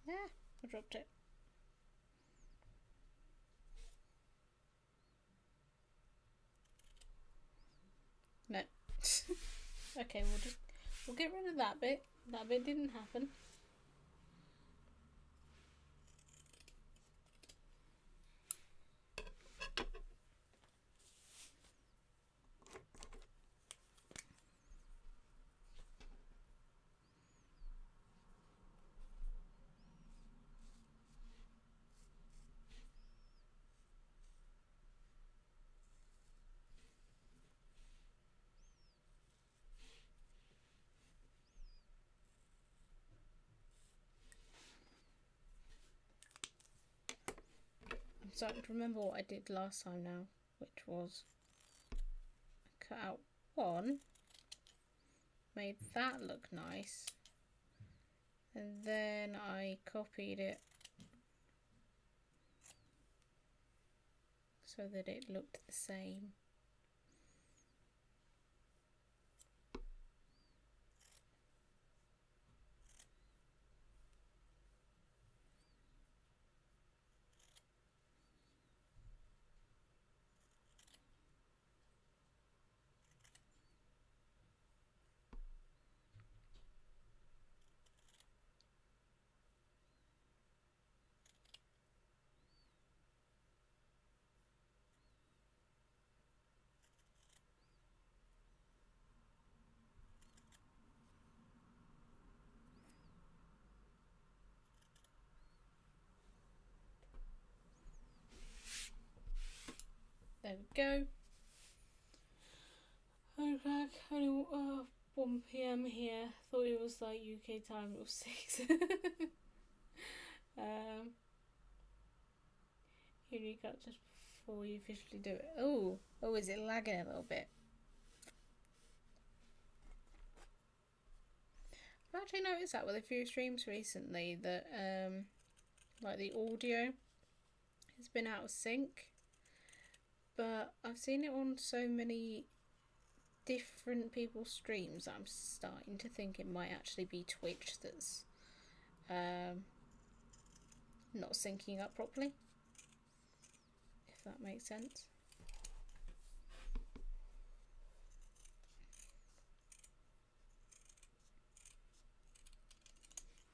Speaker 1: Yeah, I dropped it. No. Okay, we'll get rid of that bit. That bit didn't happen. I'm starting to remember what I did last time now, which was cut out one, made that look nice, and then I copied it so that it looked the same. There we go. Okay, only 1 PM here. Thought it was like UK time, it was 6. Here you go, just before you officially do it. Oh, is it lagging a little bit? I've actually noticed that with a few streams recently that like the audio has been out of sync, but I've seen it on so many different people's streams, I'm starting to think it might actually be Twitch that's not syncing up properly, if that makes sense.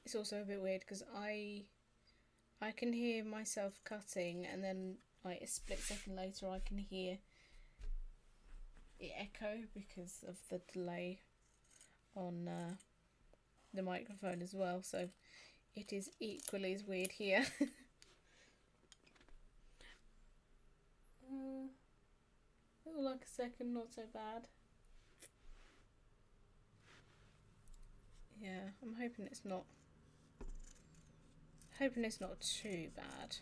Speaker 1: It's also a bit weird because I can hear myself cutting, and then like a split second later I can hear it echo because of the delay on the microphone as well, so it is equally as weird here. Like a second, not so bad. Yeah, I'm hoping it's not too bad.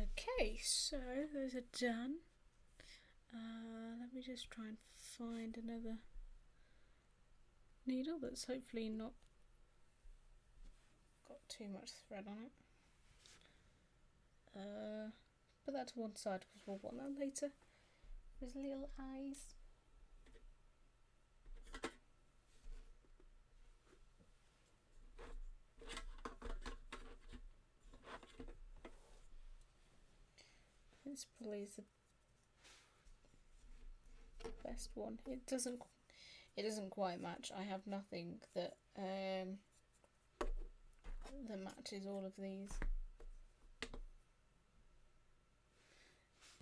Speaker 1: Okay, so those are done. Let me just try and find another needle that's hopefully not got too much thread on it. Put that to one side because we'll want that later. His little eyes. This probably is the best one. It doesn't quite match. I have nothing that that matches all of these,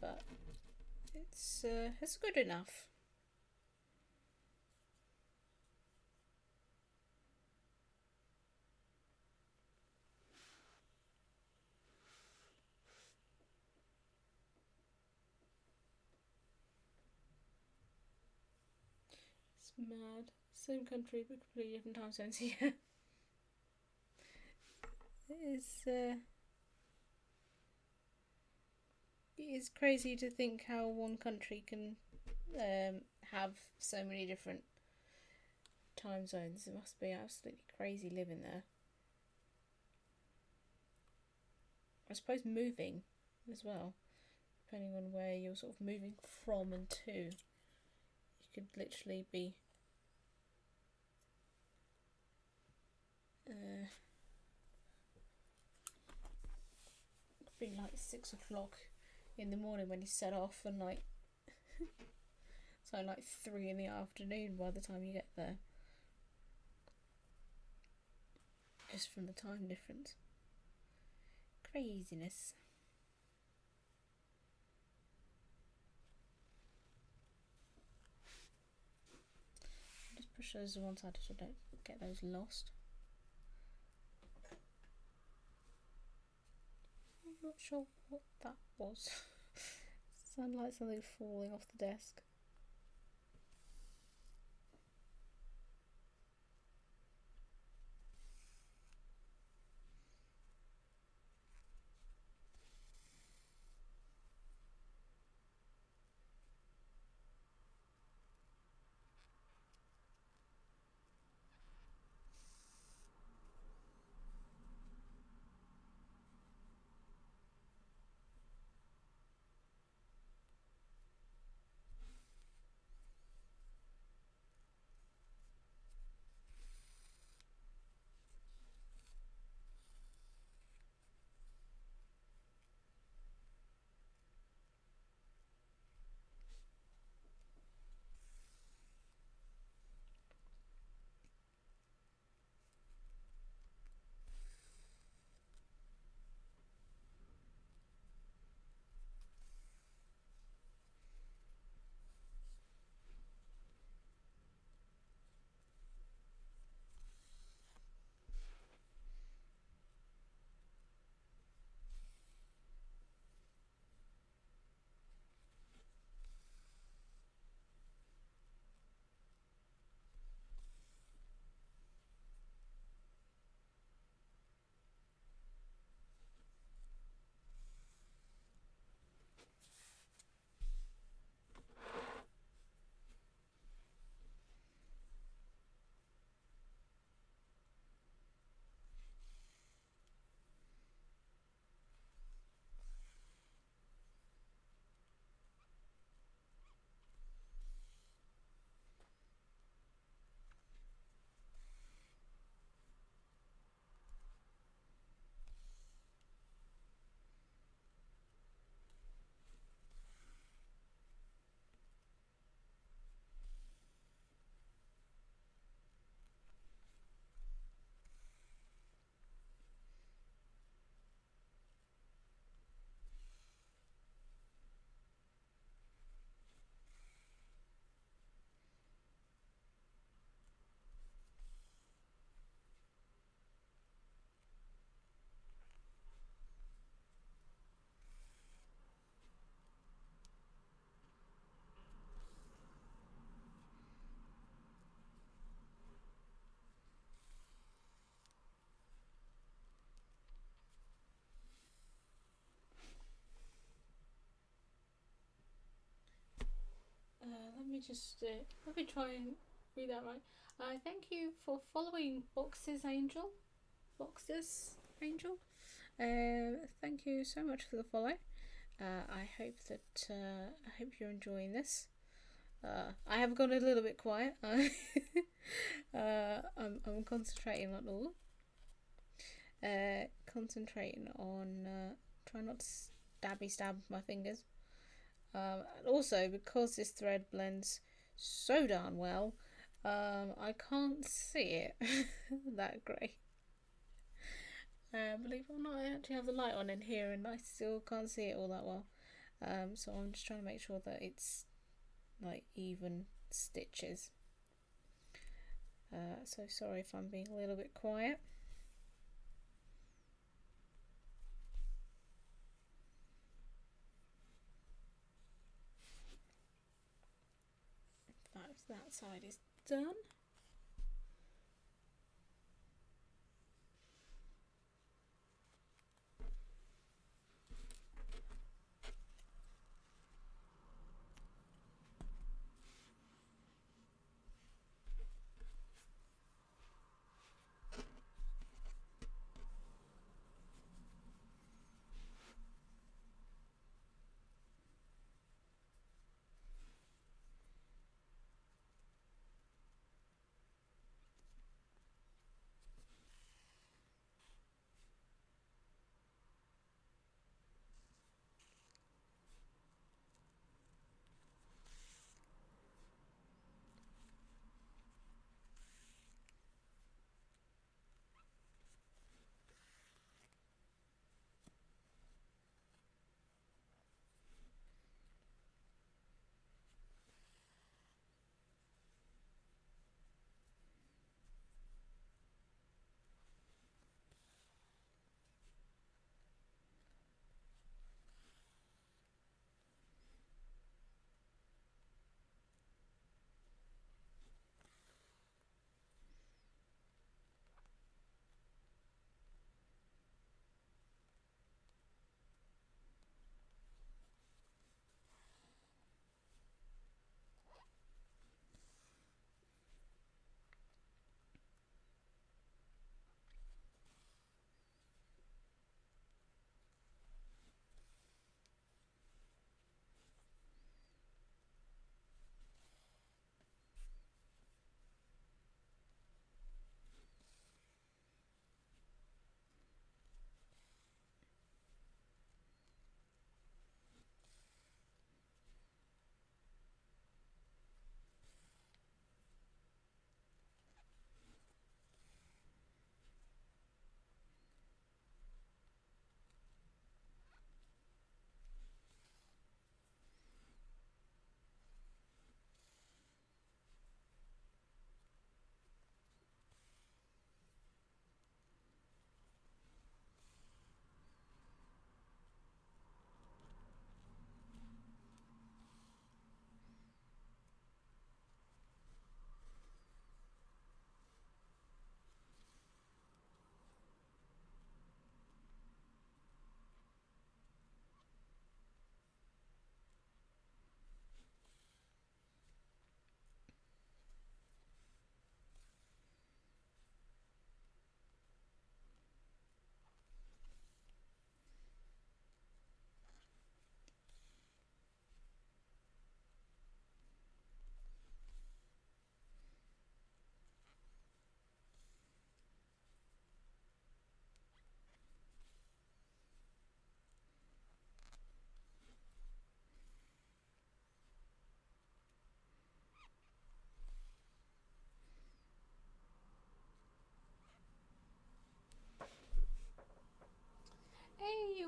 Speaker 1: but it's good enough. It's mad. Same country but completely different time zones. Yeah. It is crazy to think how one country can have so many different time zones. It must be absolutely crazy living there. I suppose moving as well, depending on where you're sort of moving from and to. You could literally be could be like 6 o'clock in the morning when you set off, and like so like 3 in the afternoon by the time you get there, just from the time difference. Craziness. Just push those to one side so I don't get those lost. Not sure what that was. Sounded like something falling off the desk. Let me try and read that right. Thank you for following Boxes Angel. Thank you so much for the follow. I hope you're enjoying this. I have gone a little bit quiet. I'm concentrating on all. Concentrating on trying not to stab my fingers. And also, because this thread blends so darn well, I can't see it that great. Believe it or not, I actually have the light on in here and I still can't see it all that well. So I'm just trying to make sure that it's like even stitches. So sorry if I'm being a little bit quiet. That side is done.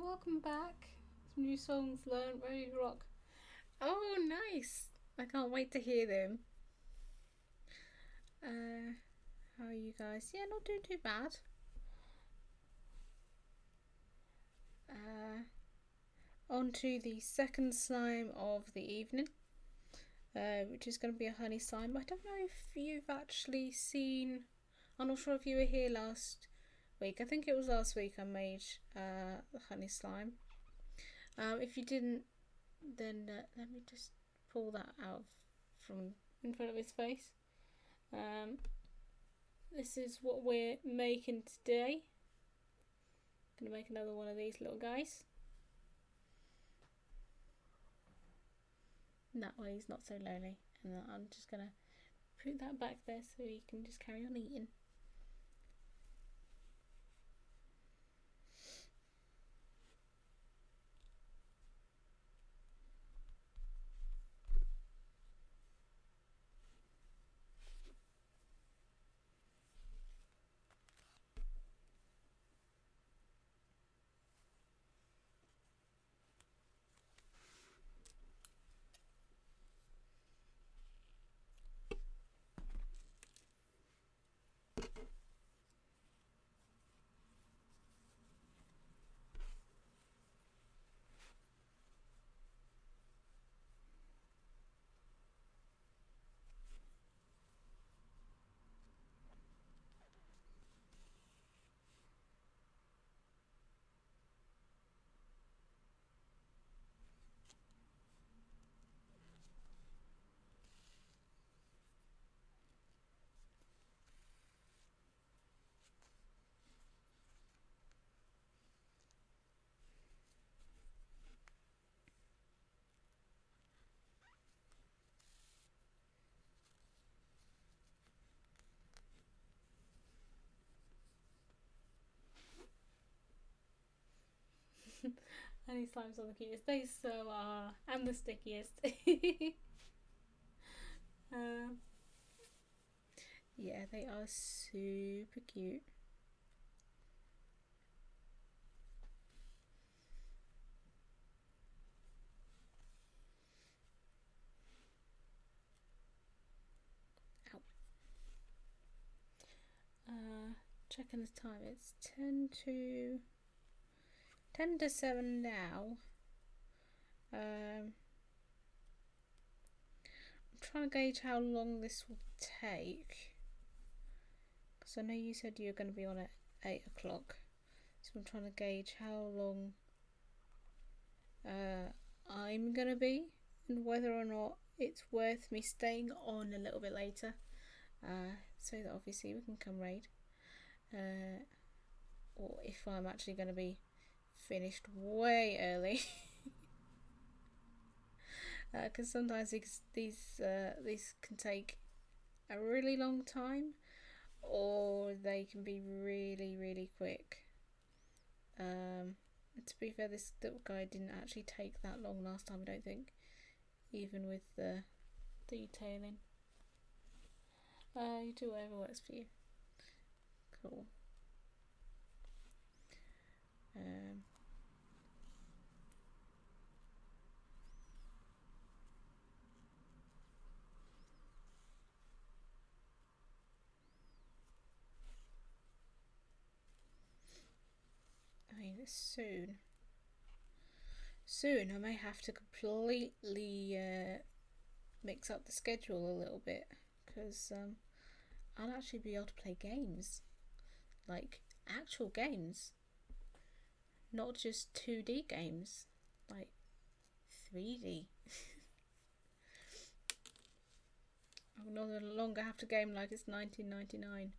Speaker 1: welcome back. Some new songs learned, ready to rock. Oh, nice. I can't wait to hear them. How are you guys? Yeah, not doing too bad. On to the second slime of the evening, which is going to be a honey slime. I don't know if you've actually seen. I'm not sure if you were here last week. I think it was last week I made the honey slime. If you didn't, then let me just pull that out from in front of his face. This is what we're making today. Gonna make another one of these little guys. And that way he's not so lonely. And I'm just gonna put that back there so he can just carry on eating. And his slimes are the cutest. They so are, and the stickiest. Yeah, they are super cute. Checking the time. It's 10 to 7 now. I'm trying to gauge how long this will take, because I know you said you were going to be on at 8 o'clock, so I'm trying to gauge how long I'm going to be and whether or not it's worth me staying on a little bit later, so that obviously we can come raid, or if I'm actually going to be finished way early. Because sometimes these can take a really long time, or they can be really quick. To be fair, this little guy didn't actually take that long last time, I don't think, even with the detailing. You do whatever works for you. Cool. I mean, soon I may have to completely mix up the schedule a little bit, because I'll actually be able to play games, like actual games, not just 2D games, like 3D. I'll no longer have to game like it's 1999.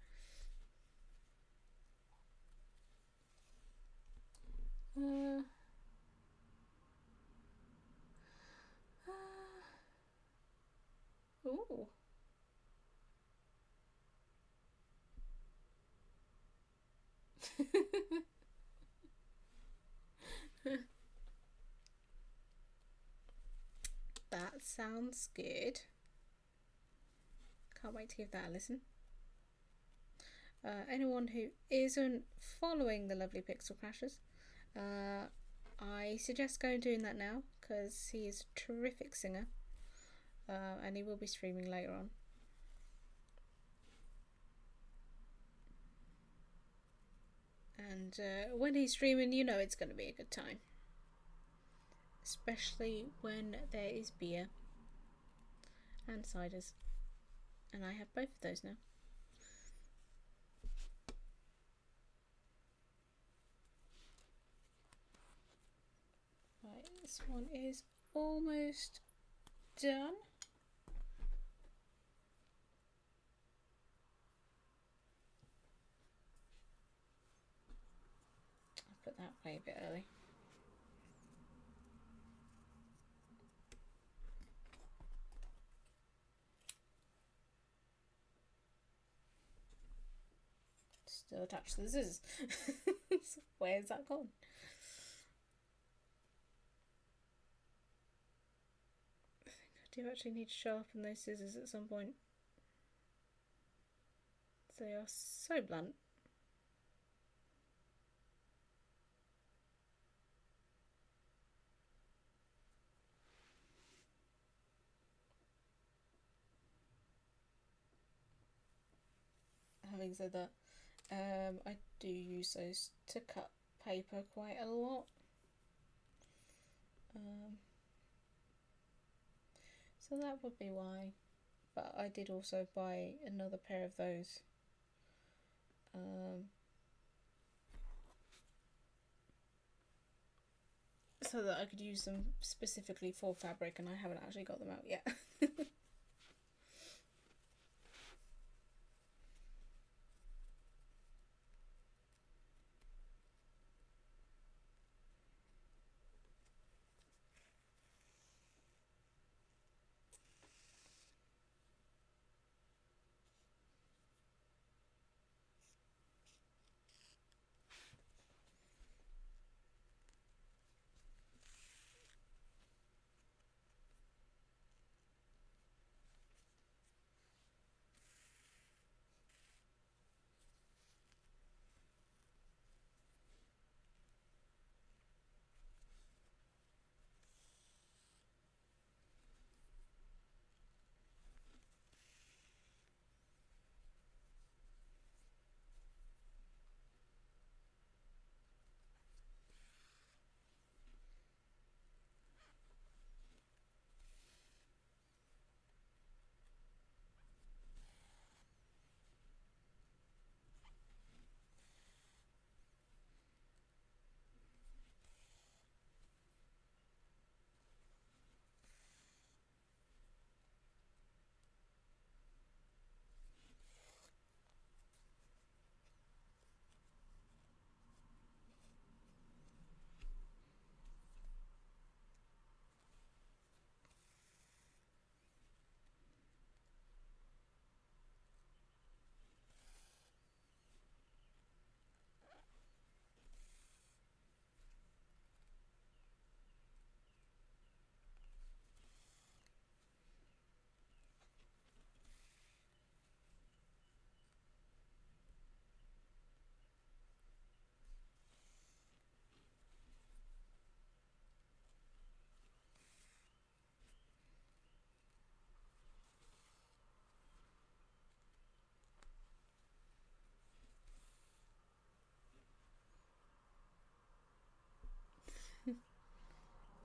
Speaker 1: Ooh. That sounds good. Can't wait to give that a listen. Anyone who isn't following the lovely Pixel Crashers, suggest going doing that now because he is a terrific singer, and he will be streaming later on. And when he's streaming, you know it's going to be a good time, especially when there is beer and ciders, and I have both of those now. Right, this one is almost done. I'll put that away a bit early. Still attached to the scissors. Where's that gone? I think I do actually need to sharpen those scissors at some point. They are so blunt. Having said that, I do use those to cut paper quite a lot. So that would be why. But I did also buy another pair of those. So that I could use them specifically for fabric, and I haven't actually got them out yet.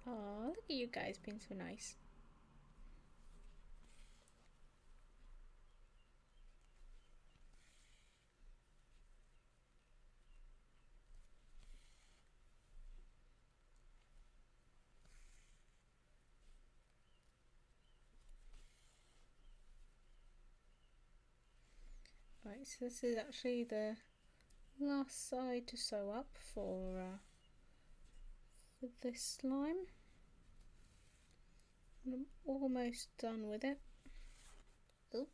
Speaker 1: Oh, look at you guys being so nice. Right, so this is actually the last side to sew up for this slime. I'm almost done with it. Oh.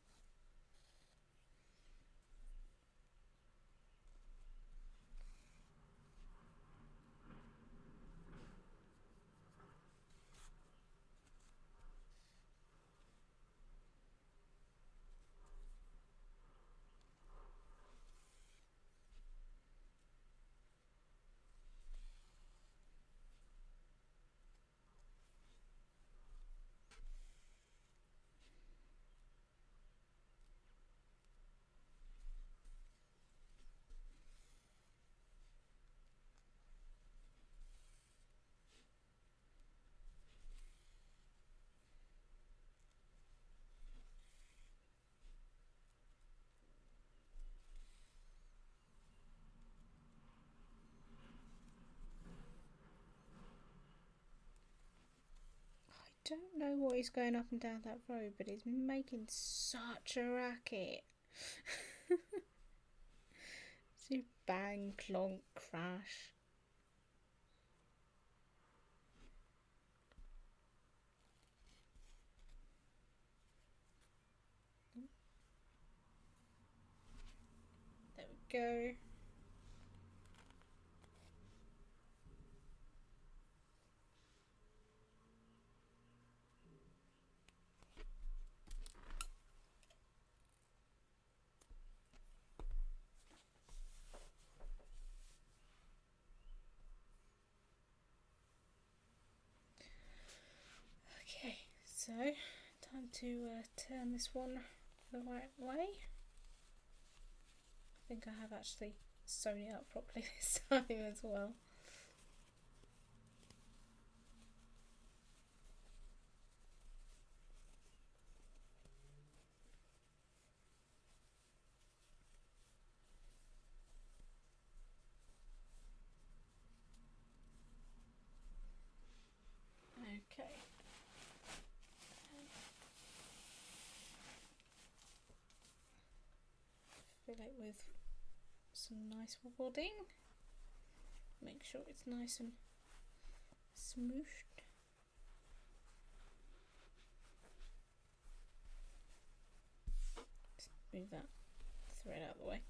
Speaker 1: don't know what is going up and down that road, but it's making such a racket. See, bang, clonk, crash. There we go. Okay, so time to turn this one the right way. I think I have actually sewn it up properly this time as well. Okay. Fill it with some nice wadding. Make sure it's nice and smooshed. Just move that thread out of the way.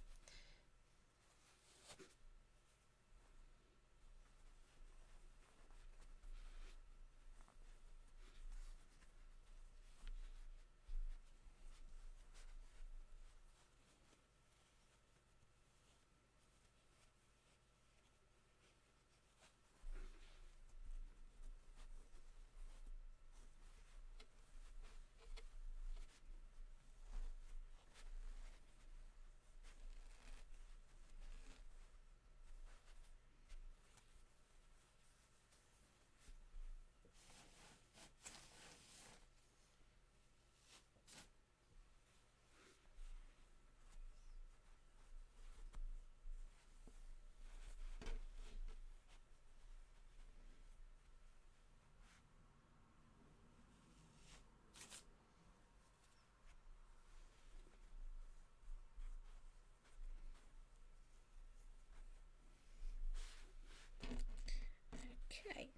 Speaker 1: Okay.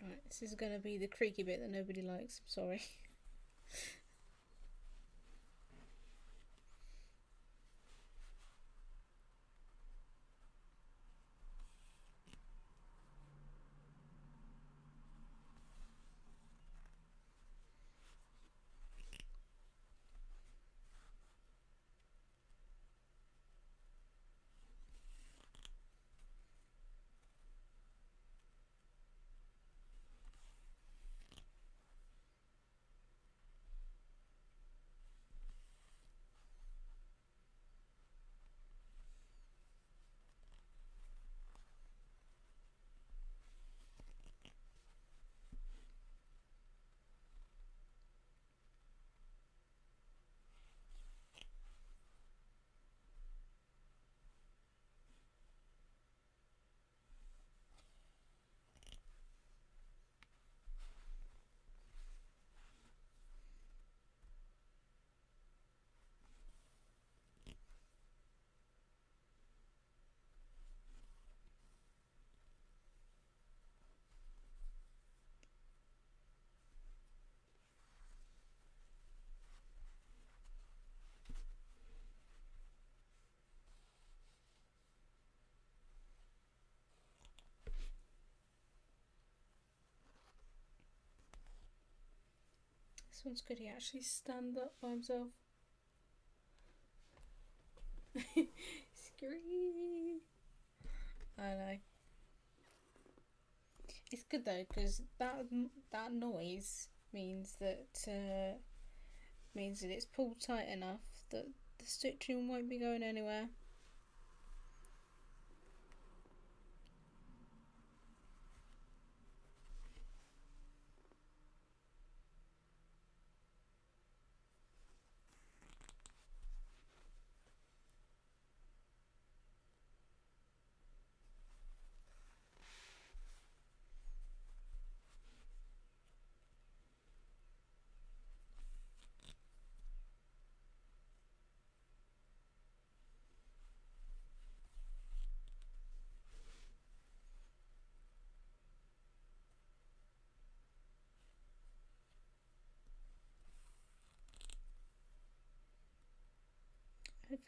Speaker 1: Right, this is going to be the creaky bit that nobody likes. I'm sorry. This one's good. He actually stand up by himself. Scream. I know. It's good though because that noise means that it's pulled tight enough that the stitching won't be going anywhere.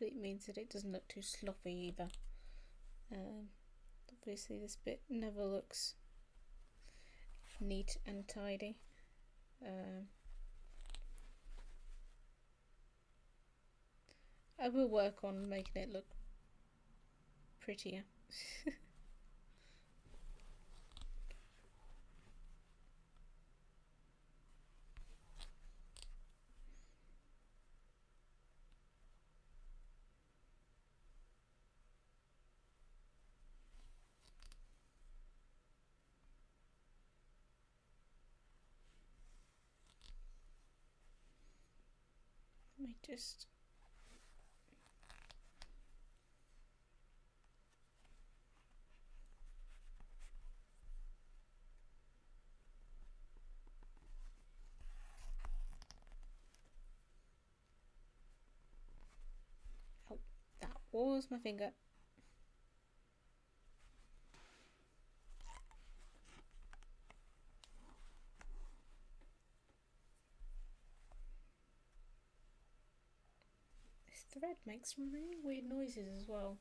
Speaker 1: hopefully it means that it doesn't look too sloppy either. Obviously this bit never looks neat and tidy. I will work on making it look prettier. Let me just... Oh, that was my finger. This thread makes some really weird noises as well.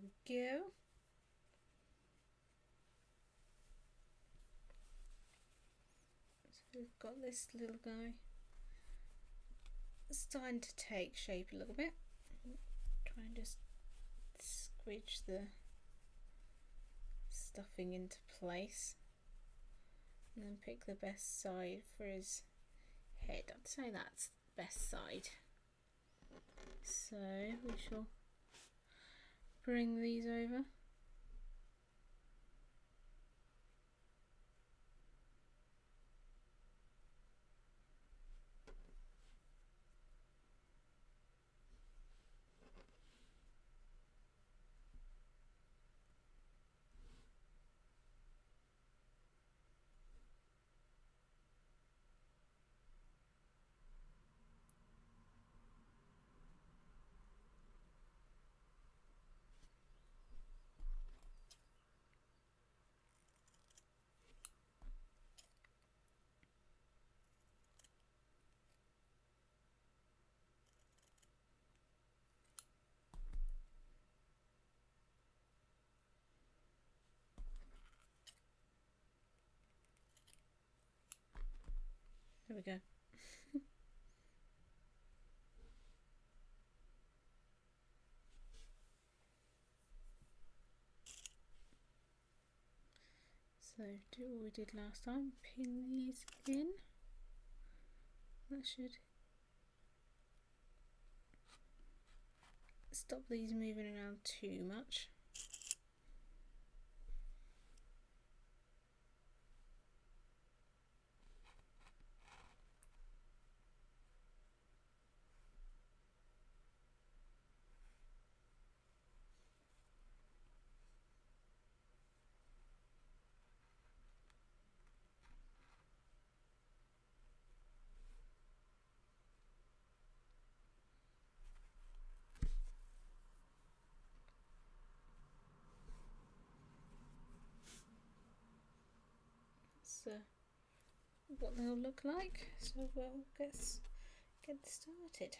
Speaker 1: we go. So we've got this little guy starting to take shape a little bit. Try and just squidge the stuffing into place and then pick the best side for his head. I'd say that's the best side. So we shall bring these over. There we go. So do what we did last time, pin these in. That should stop these moving around too much. That's what they'll look like. So we'll get started.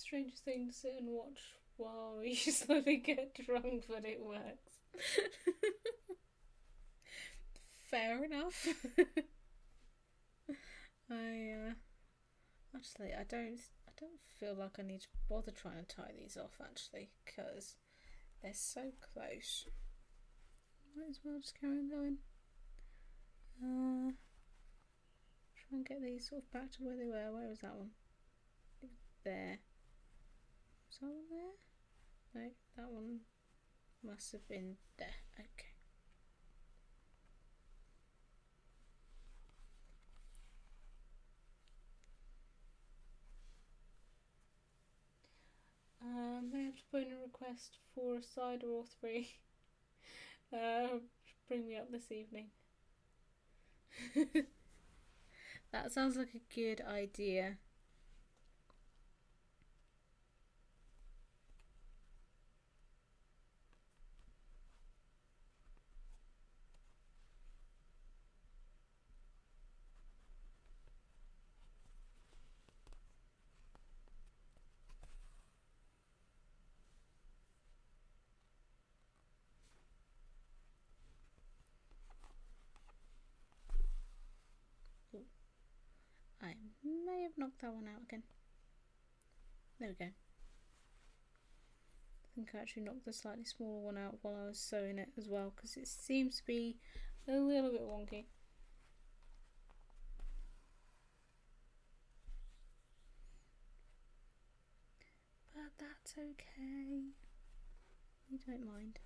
Speaker 1: strangest thing to sit and watch while you slowly get drunk, but it works. Fair enough. Actually, I don't feel like I need to bother trying to tie these off actually, because they're so close. Might as well just carry on going. Try and get these sort of back to where they were. Where was that one? It was there. Was that one there? No, that one must have been there. Okay. May have to put in a request for a cider or 3. Bring me up this evening. That sounds like a good idea. I may have knocked that one out again. There we go. I think I actually knocked the slightly smaller one out while I was sewing it as well, because it seems to be a little bit wonky. But that's okay. We don't mind.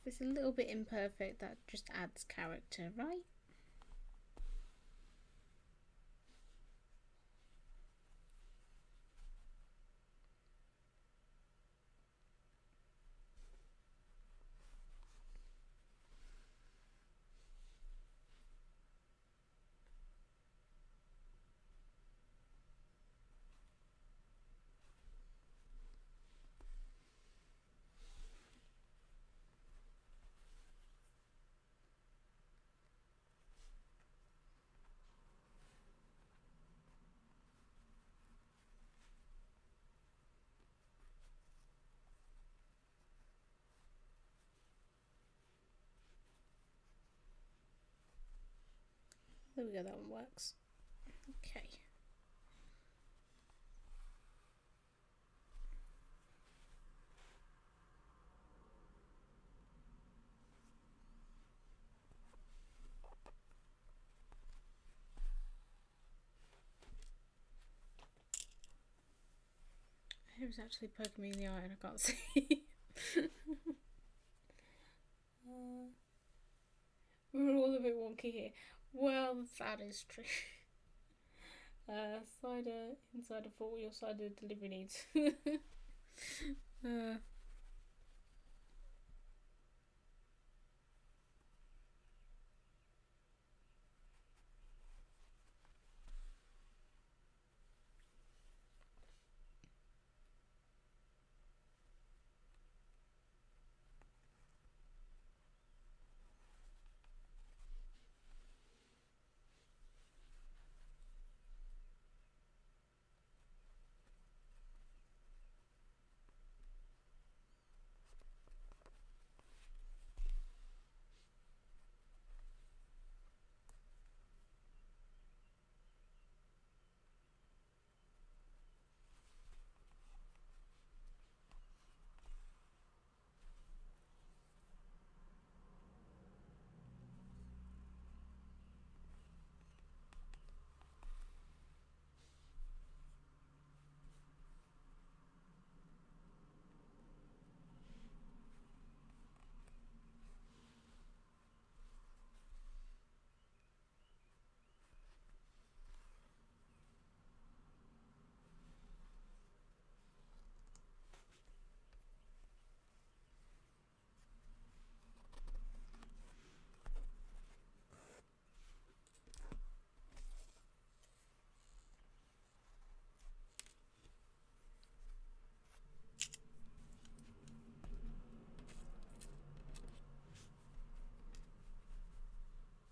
Speaker 1: If it's a little bit imperfect, that just adds character, right? There we go, that one works. Okay. It was actually poking me in the eye and I can't see. We're all a bit wonky here. Well, that is true. Cider inside for all your cider delivery needs.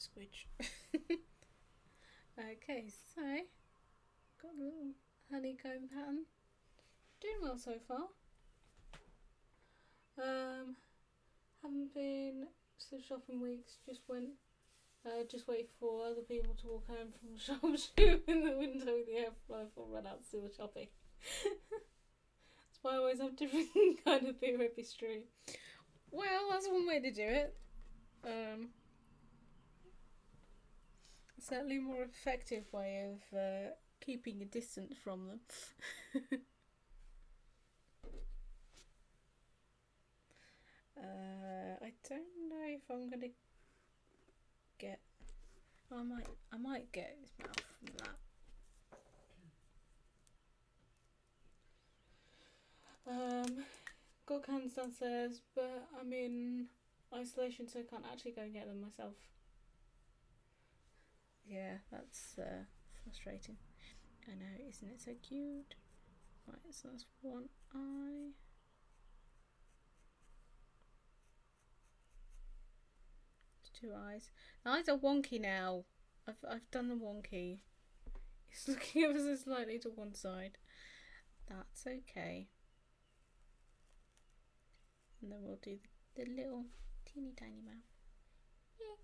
Speaker 1: Squidge. Okay, so little honeycomb pattern. Doing well so far. Haven't been to the shopping weeks. Just went. Just wait for other people to walk home from the shop, shoot in the window with the airflow before I run out to do the shopping. That's why I always have different kind of beer every street. Well, that's one way to do it. Certainly a more effective way of keeping a distance from them. I don't know if I'm gonna get. I might get his mouth from that. Got cans downstairs, but I'm in isolation, so I can't actually go and get them myself. Yeah, that's frustrating. I know, isn't it so cute? Right, so that's one eye. Two eyes. The eyes are wonky now. I've done the wonky. It's looking ever so slightly to one side. That's okay. And then we'll do the little teeny tiny mouth. Yay!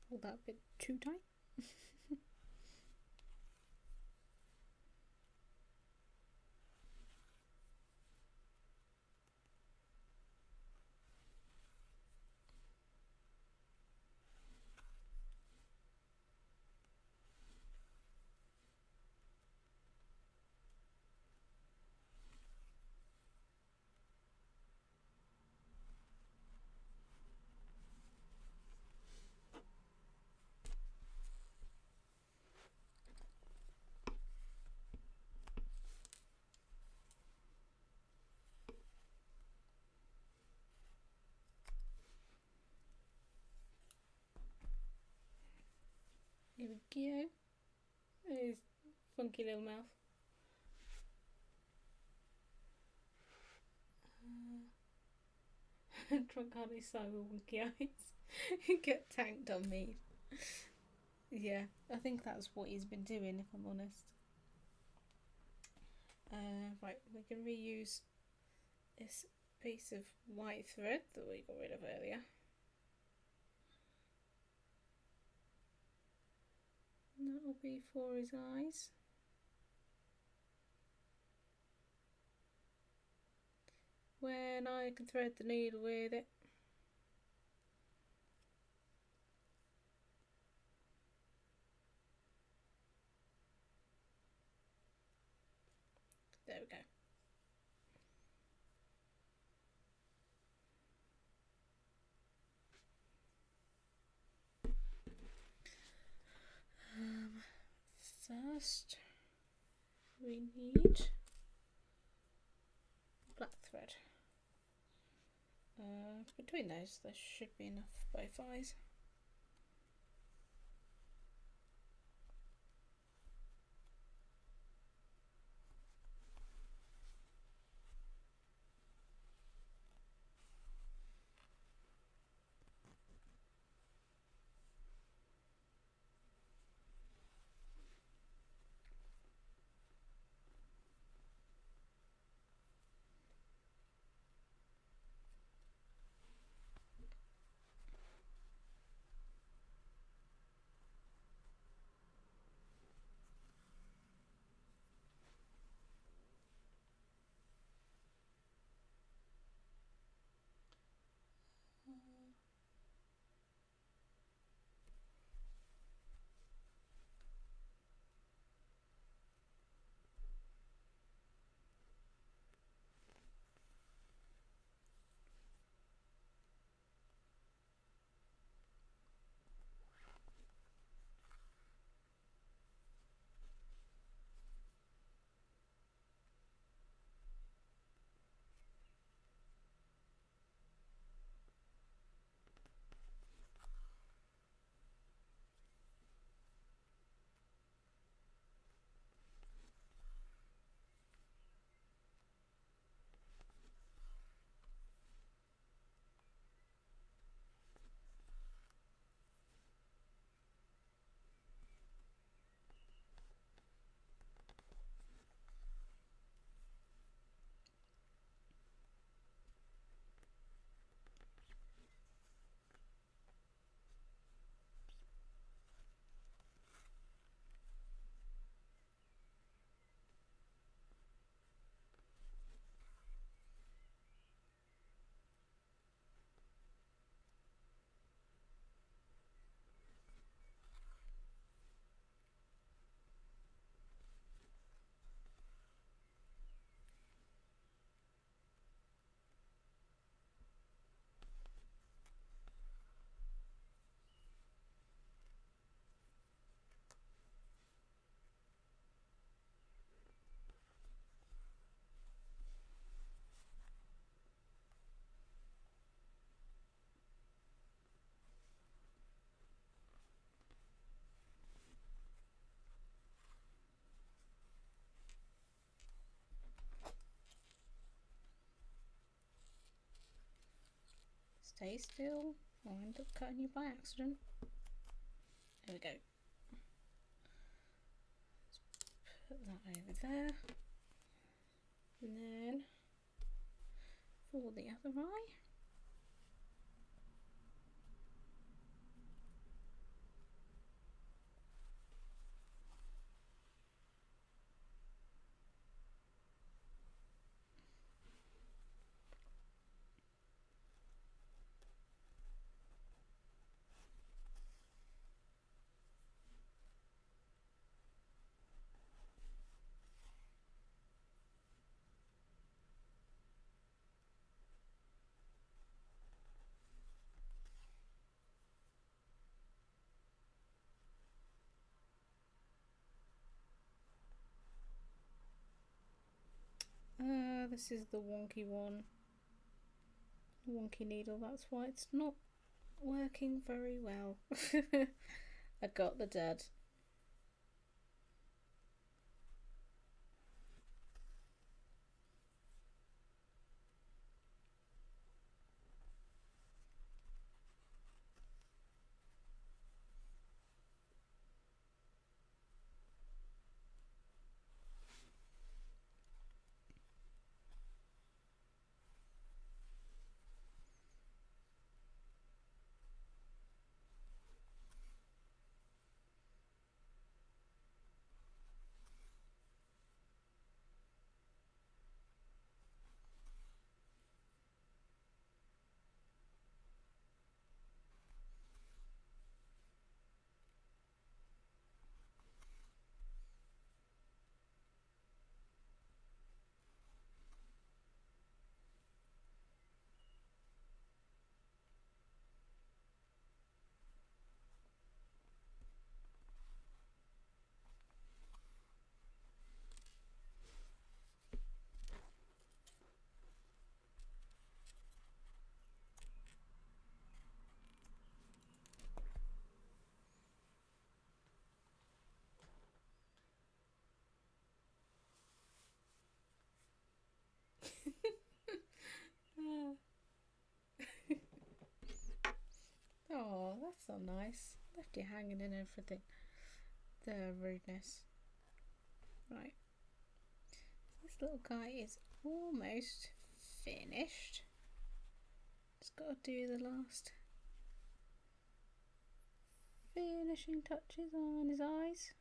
Speaker 1: Hold that a bit too tight. Pinocchio. His funky little mouth. Drunk style with winky eyes. Get tanked on me. Yeah, I think that's what he's been doing, if I'm honest. Right, we can reuse this piece of white thread that we got rid of earlier. And that'll be for his eyes. When I can thread the needle with it. There we go. First, we need black thread. Between those, there should be enough for both eyes. Stay still, I'll end up cutting you by accident. There we go. Let's put that over there. And then for the other eye. This is the wonky one. Wonky needle, that's why it's not working very well. I got the dad. not nice. Left you hanging in everything. The rudeness. Right. This little guy is almost finished. Just got to do the last finishing touches on his eyes.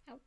Speaker 1: Ow.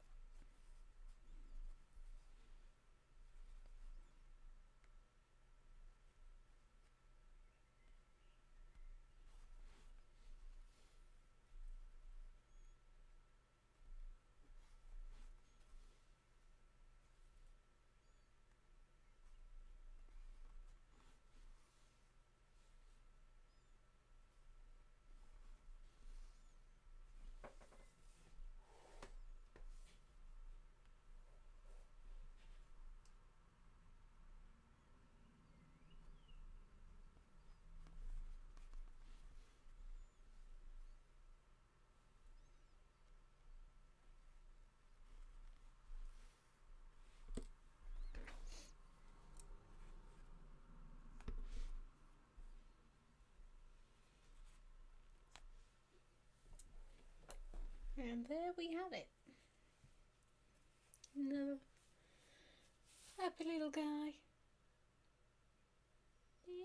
Speaker 1: And there we have it. Another happy little guy. Yeah.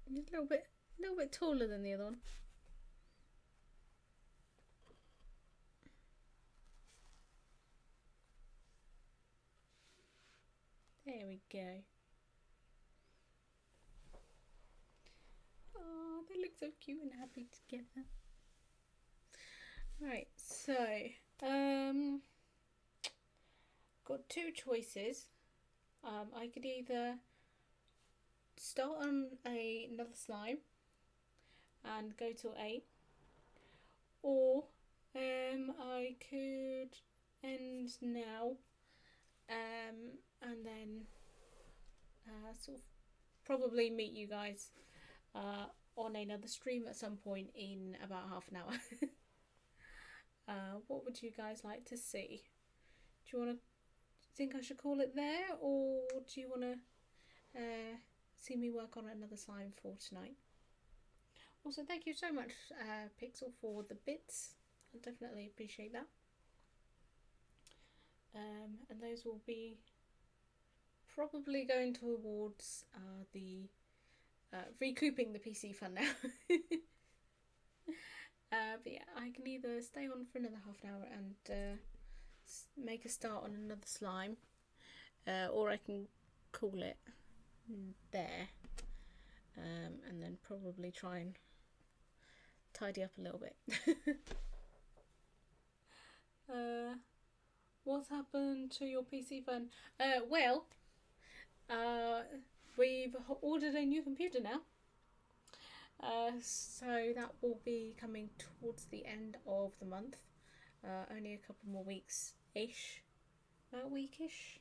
Speaker 1: He's a little bit taller than the other one. There we go. Oh, they look so cute and happy together. Right, so got two choices. I could either start on another slime and go till 8, or I could end now and then sort of probably meet you guys on another stream at some point in about half an hour. What would you guys like to see? Do you think I should call it there, or do you want to see me work on another slime for tonight? Also, thank you so much, Pixel, for the bits. I definitely appreciate that. And those will be probably going towards the recouping the PC fund now. But yeah, I can either stay on for another half an hour and make a start on another slime, or I can call it there, and then probably try and tidy up a little bit. What's happened to your PC fund? Well, we've ordered a new computer now. So that will be coming towards the end of the month. Only a couple more weeks-ish. About a week-ish.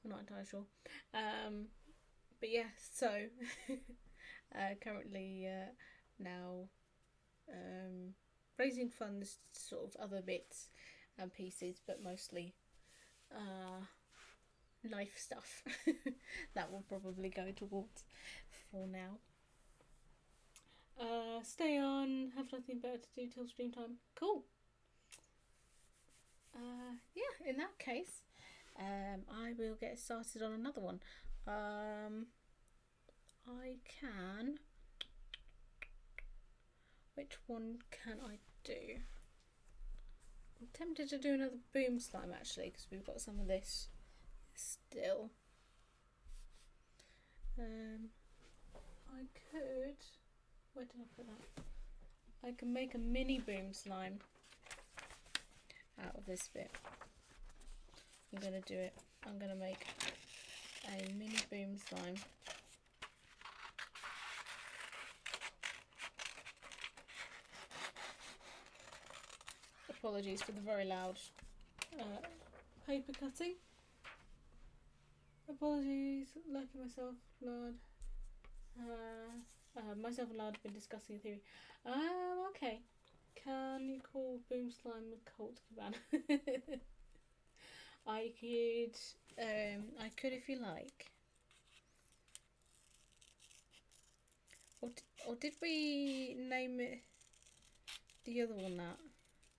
Speaker 1: I'm not entirely sure. But yeah, so currently now raising funds, sort of other bits and pieces, but mostly life stuff. That will probably go towards for now. Stay on, have nothing better to do till stream time. Cool. Yeah, in that case, I will get started on another one. I can. Which one can I do? I'm tempted to do another boom slime actually, because we've got some of this still. I could. Where did I put that? I can make a mini boom slime out of this bit. I'm gonna do it. I'm gonna make a mini boom slime. Apologies for the very loud paper cutting. Apologies, lucky myself, Lord. Myself and Lard have been discussing a theory. Okay. Can you call Boom Slime a cult cabana? I could if you like. Or did we name it the other one that?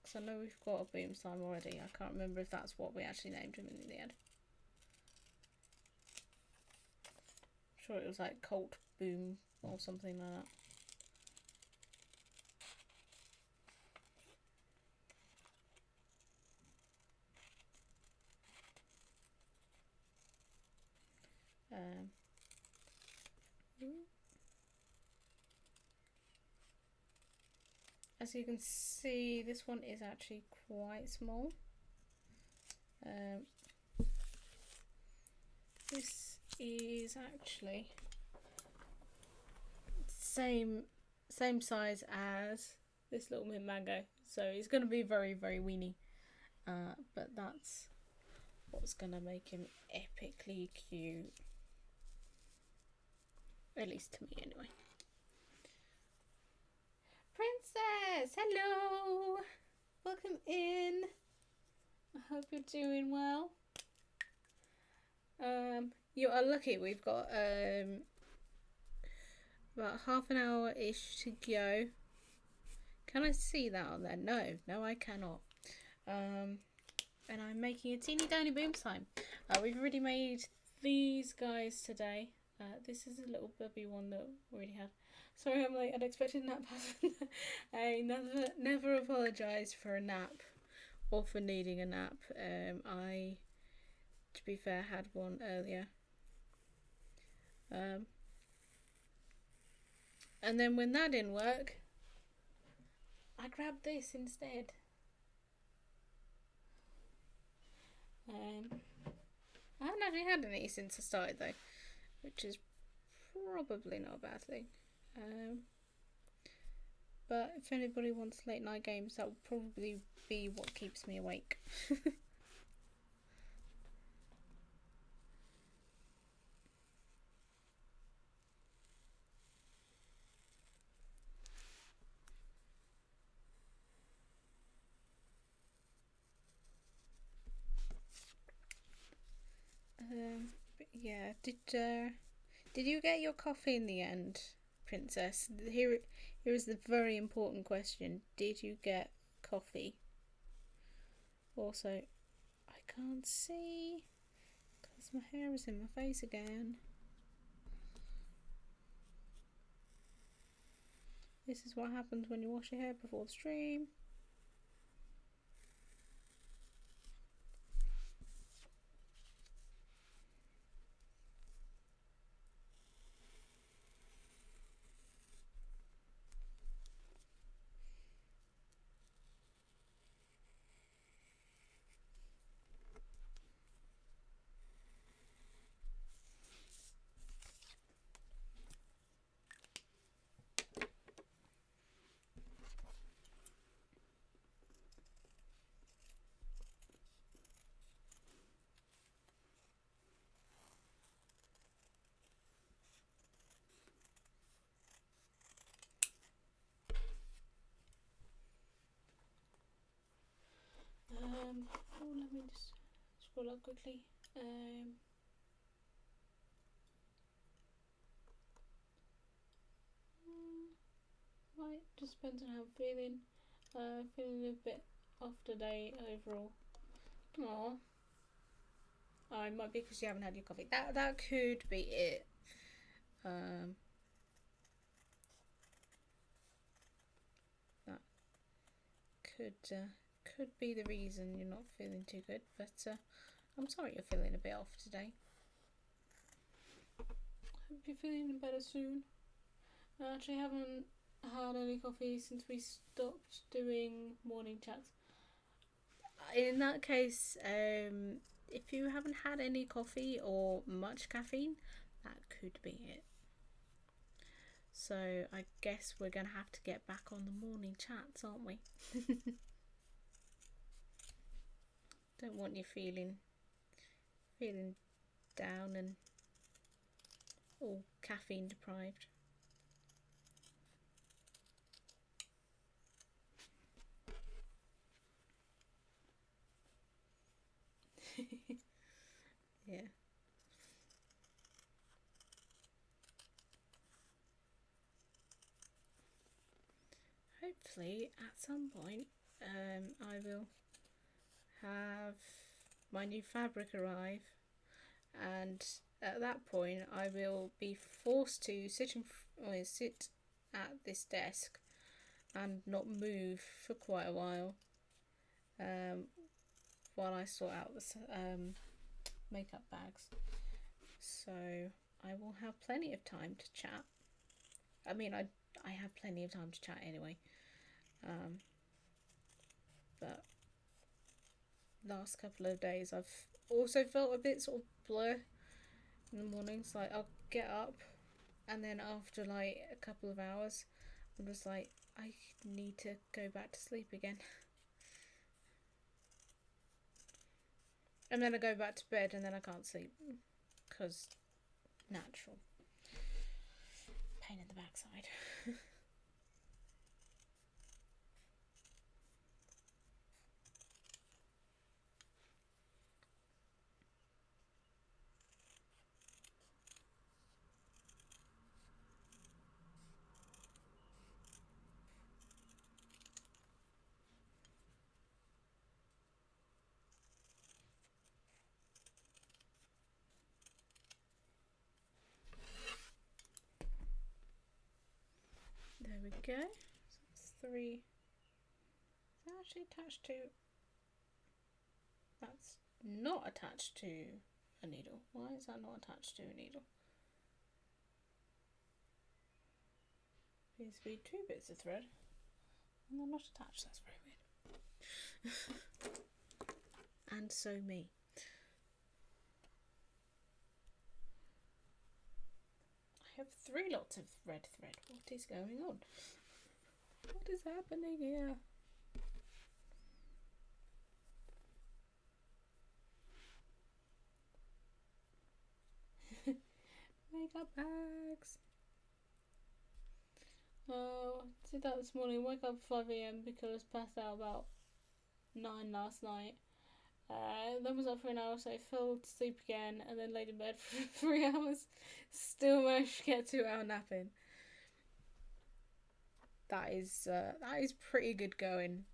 Speaker 1: Because I know we've got a Boom Slime already. I can't remember if that's what we actually named him in the end. I'm sure it was like Cult Boom or something like that. As you can see, this one is actually quite small. This is actually same size as this little mint mango, so it's going to be very, very weeny. But that's what's going to make him epically cute. At least to me, anyway. Princess, hello! Welcome in. I hope you're doing well. You are lucky. We've got about half an hour-ish to go. Can I see that on there? No, I cannot. And I'm making a teeny tiny boom slime. We've already made these guys today. This is a little bubby one that we already had. Sorry, I'm late. I'd expected a nap. I never apologise for a nap or for needing a nap. I, to be fair, had one earlier. And then when that didn't work, I grabbed this instead. I haven't actually had any since I started though, which is probably not a bad thing. But if anybody wants late night games, that will probably be what keeps me awake. But yeah, did you get your coffee in the end, Princess? Here is the very important question. Did you get coffee? Also, I can't see because my hair is in my face again. This is what happens when you wash your hair before the stream. Let me just scroll up quickly. Right, just depends on how I'm feeling. Feeling a bit off today overall. Aww. Oh, it might be because you haven't had your coffee. That could be it. That could be the reason you're not feeling too good. But I'm sorry you're feeling a bit off today. Hope you're feeling better soon. I actually haven't had any coffee since we stopped doing morning chats. In that case, if you haven't had any coffee or much caffeine, that could be it. So I guess we're going to have to get back on the morning chats, aren't we? Don't want you feeling down and all caffeine deprived. Yeah. Hopefully at some point I will have my new fabric arrive, and at that point I will be forced to sit at this desk and not move for quite a while, while I sort out the makeup bags. So I will have plenty of time to chat. I mean, I have plenty of time to chat anyway. But last couple of days I've also felt a bit sort of blur in the mornings. Like I'll get up and then after like a couple of hours I'm just like, I need to go back to sleep again. And then I go back to bed and then I can't sleep because natural pain in the backside. There we go. So that's 3. Is that actually attached to? That's not attached to a needle. Why is that not attached to a needle? Needs to be 2 bits of thread and they're not attached. That's very weird. And so me. I have 3 lots of red thread. What is going on? What is happening here? Makeup bags. Oh, I did that this morning. Woke up at 5 a.m. because I passed out about 9 last night. Then was up for an hour, so I fell asleep again, and then laid in bed for 3 hours. Still managed to get 2-hour nap in. That is pretty good going.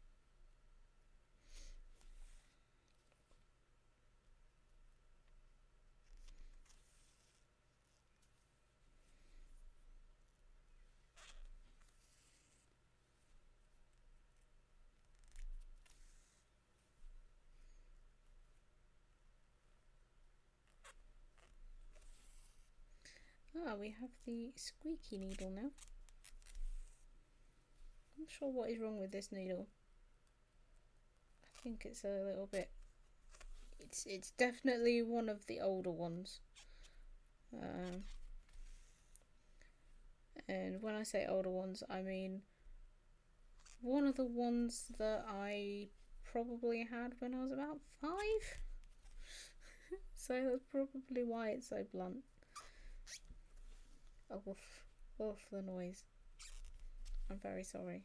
Speaker 1: We have the squeaky needle now. I'm not sure what is wrong with this needle. I think it's a little bit. It's definitely one of the older ones. And when I say older ones, I mean one of the ones that I probably had when I was about 5. So that's probably why it's so blunt. Oh, woof the noise. I'm very sorry.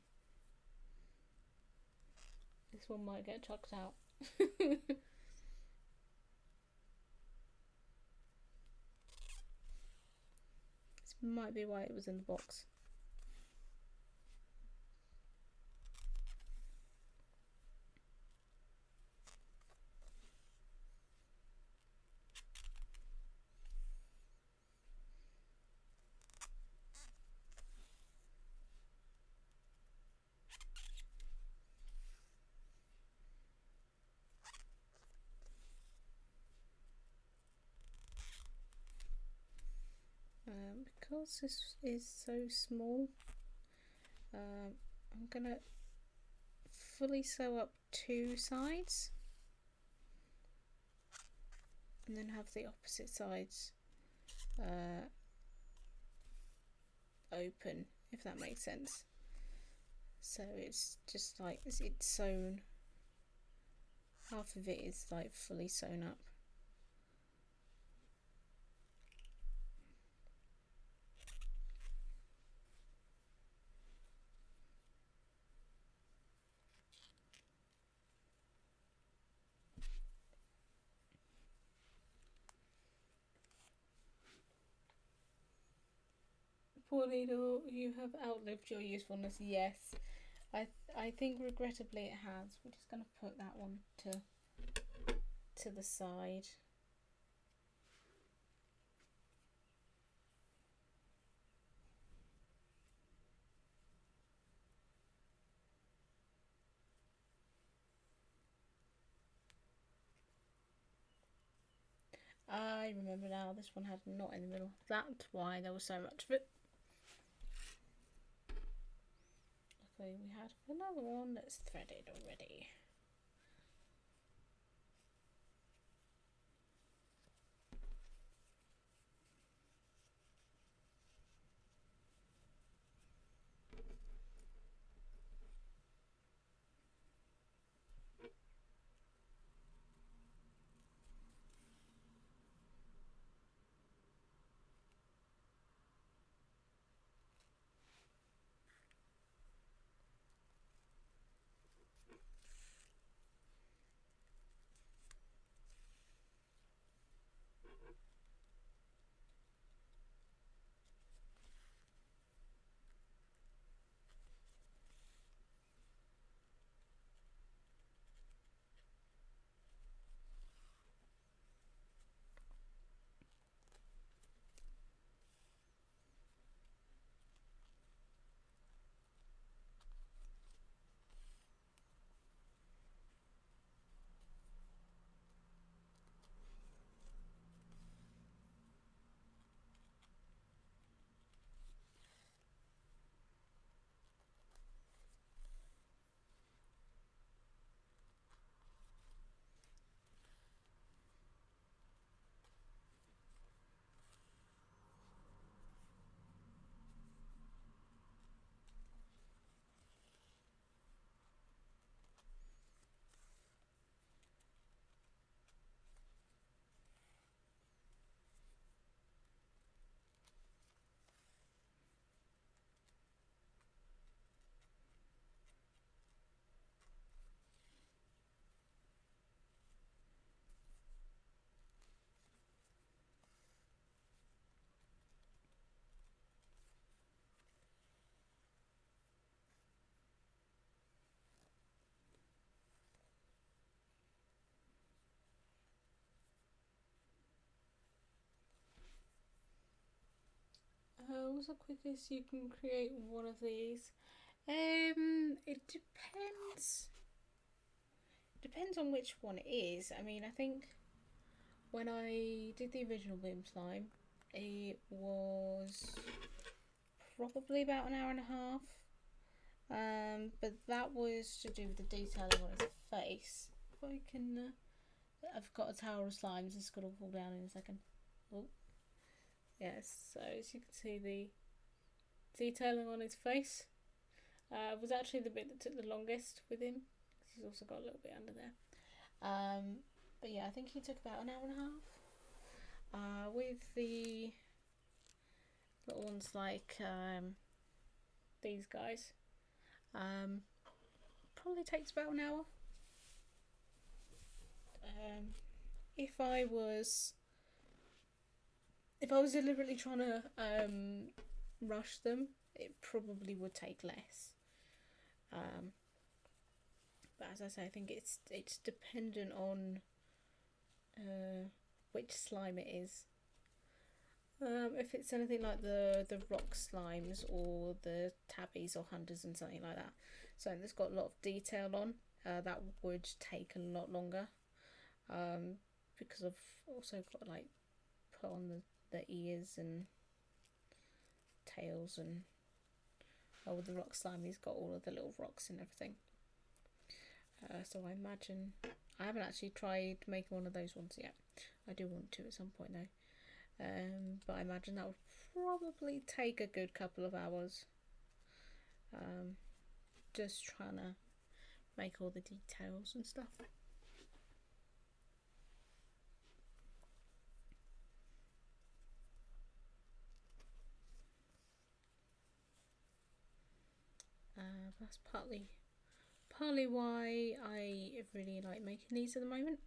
Speaker 1: This one might get chucked out. This might be why it was in the box. Because this is so small, I'm gonna fully sew up 2 sides and then have the opposite sides open, if that makes sense. So it's just like it's sewn, half of it is like fully sewn up. Poor needle, you have outlived your usefulness. Yes, I think regrettably it has. We're just going to put that one to the side. I remember now, this one had a knot in the middle. That's why there was so much of it. Luckily we had another one that's threaded already. What's the quickest you can create one of these? It depends. Depends on which one it is. I mean, I think when I did the original Boom Slime, it was probably about an hour and a half. But that was to do with the detailing on its face. If I can, I've got a tower of slimes. It's gonna fall down in a second. Oh, yes. So as you can see, the detailing on his face was actually the bit that took the longest with him. He's also got a little bit under there. But yeah, I think he took about an hour and a half. With the little ones like these guys, probably takes about an hour. If I was deliberately trying to rush them, it probably would take less. But as I say, I think it's dependent on which slime it is. If it's anything like the rock slimes or the tabbies or hunters and something like that, something that's got a lot of detail on, that would take a lot longer. Because I've also got to like put on the ears and tails and with the rock slime, he's got all of the little rocks and everything. So I imagine, I haven't actually tried making one of those ones yet. I do want to at some point though. But I imagine that would probably take a good couple of hours. Just trying to make all the details and stuff. That's partly why I really like making these at the moment,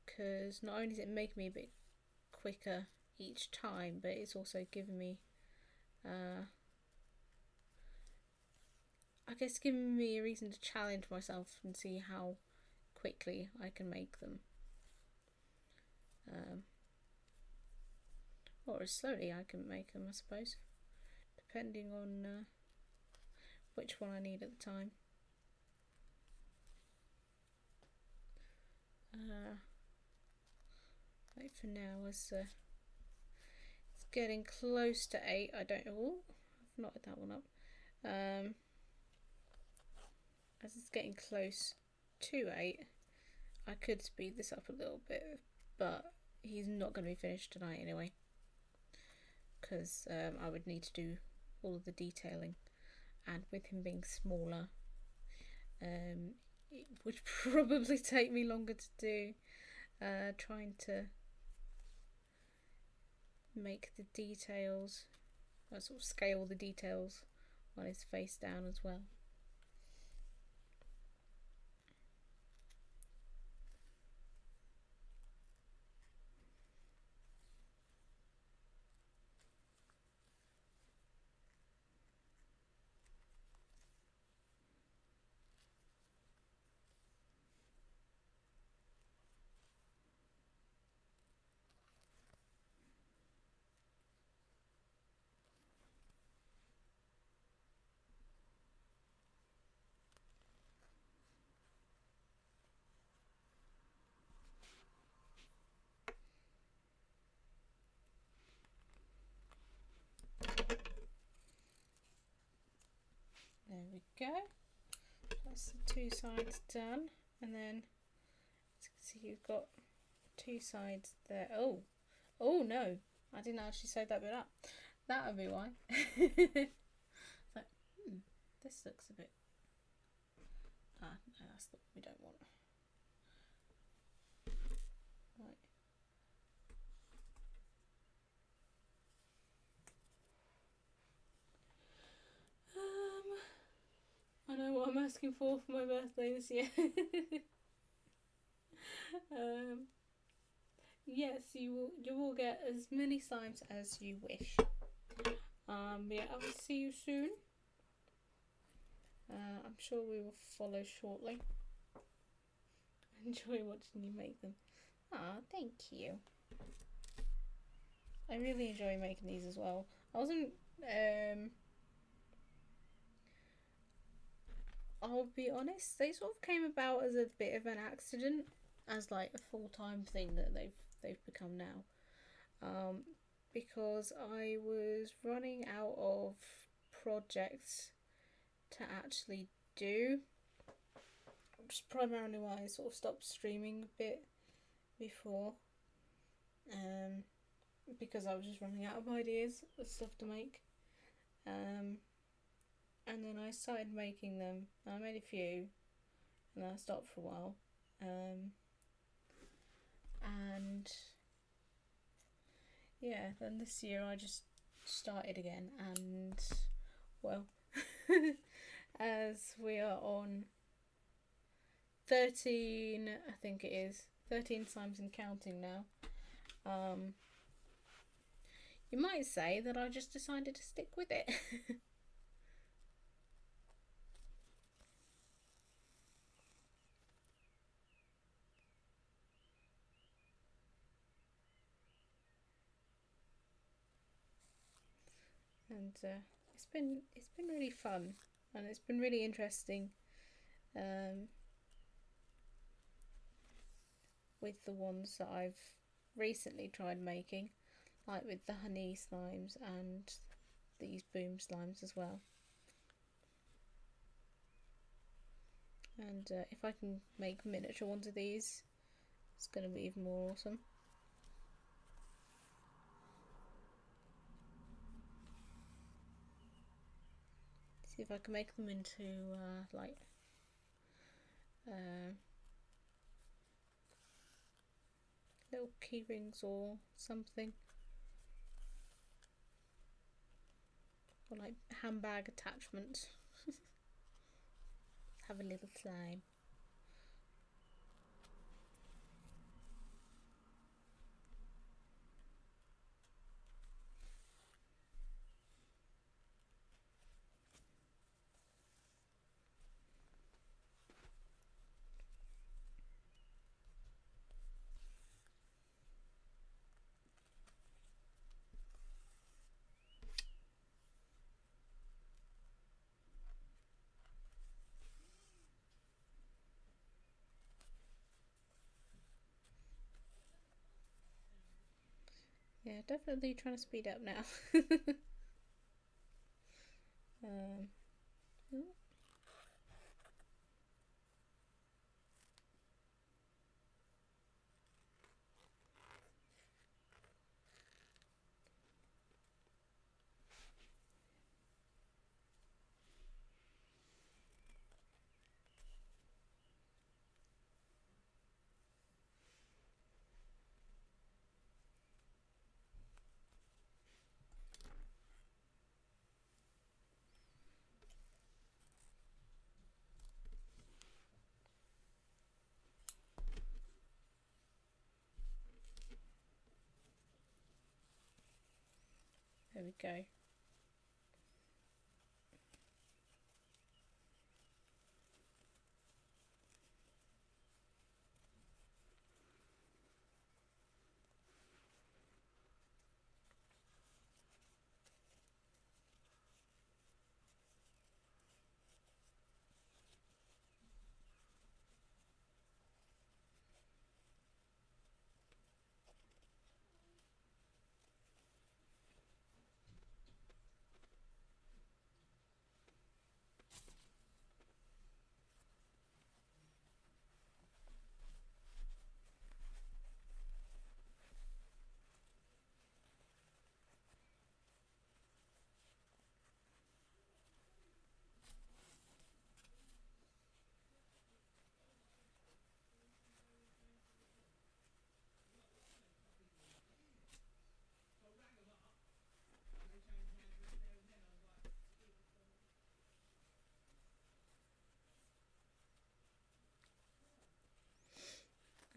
Speaker 1: because not only is it making me a bit quicker each time, but it's also giving me I guess giving me a reason to challenge myself and see how quickly I can make them, or as slowly I can make them, I suppose, depending on which one I need at the time. Right, for now, as it's getting close to 8, I don't know. Oh, I've knotted that one up. As it's getting close to 8, I could speed this up a little bit, but he's not going to be finished tonight anyway, because I would need to do all of the detailing, and with him being smaller, it would probably take me longer to do, trying to make the details, sort of scale the details on his face down as well. There we go. That's the 2 sides done, and then as you can see, you've got 2 sides there. Oh no, I didn't actually sew that bit up. That would be why. Like, this looks a bit. No, that's what we don't want. Right. I know what I'm asking for my birthday this year. Yes, you will get as many slimes as you wish. Yeah, I will see you soon. I'm sure we will follow shortly. Enjoy watching you make them. Ah, thank you. I really enjoy making these as well. I wasn't I'll be honest, they sort of came about as a bit of an accident, as like a full-time thing that they've become now. Because I was running out of projects to actually do, which is primarily why I sort of stopped streaming a bit before. Because I was just running out of ideas of stuff to make. And then I started making them. I made a few, and then I stopped for a while. And yeah, then this year I just started again, and well, as we are on 13, I think it is 13 slimes and counting now. You might say that I just decided to stick with it. And it's been really fun, and it's been really interesting with the ones that I've recently tried making, like with the honey slimes and these boom slimes as well. And if I can make miniature ones of these, it's going to be even more awesome. See if I can make them into like little key rings or something, or like handbag attachment. Have a little slime. Yeah, definitely trying to speed up now. um, there we go.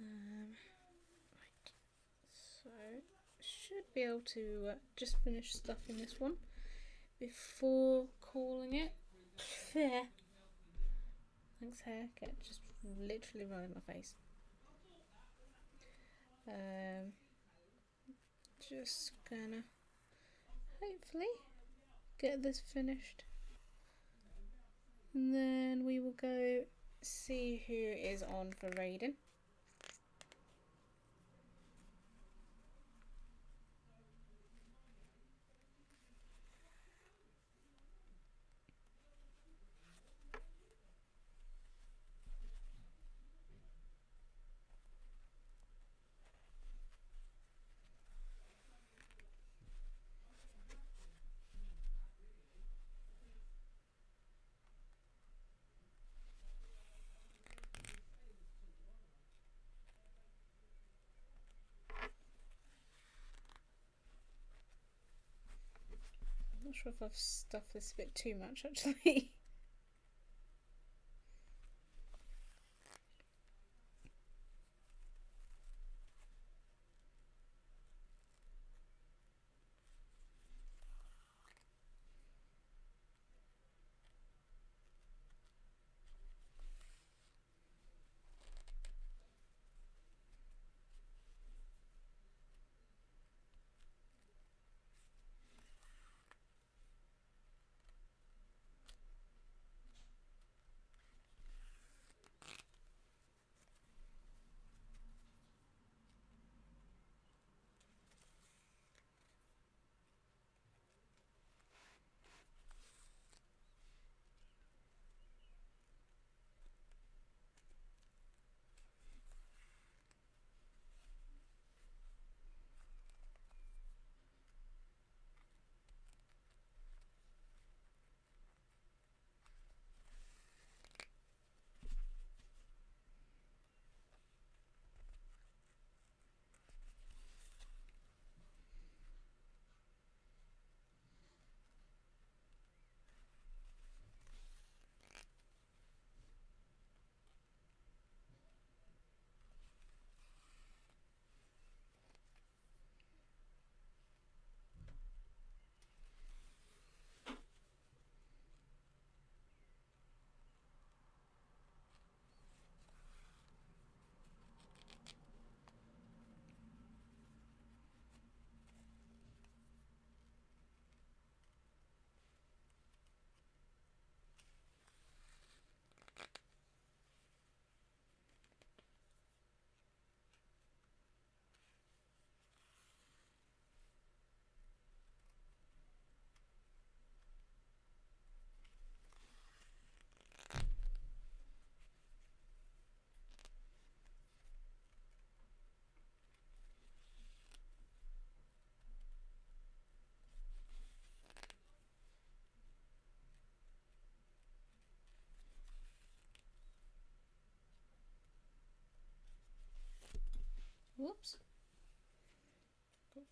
Speaker 1: Right. So should be able to just finish stuffing this one before calling it. Yeah. Thanks, hair. Get just literally right in my face. Just gonna hopefully get this finished, and then we will go see who is on for Raiden. I'm not sure if I've stuffed this a bit too much actually.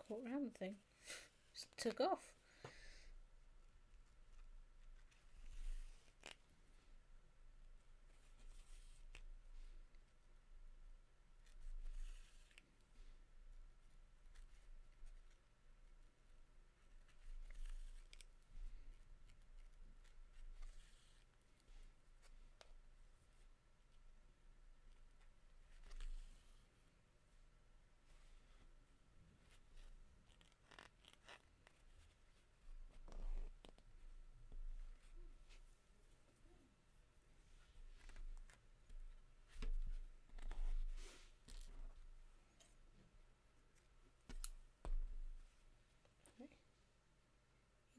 Speaker 1: caught around the thing. Just took off.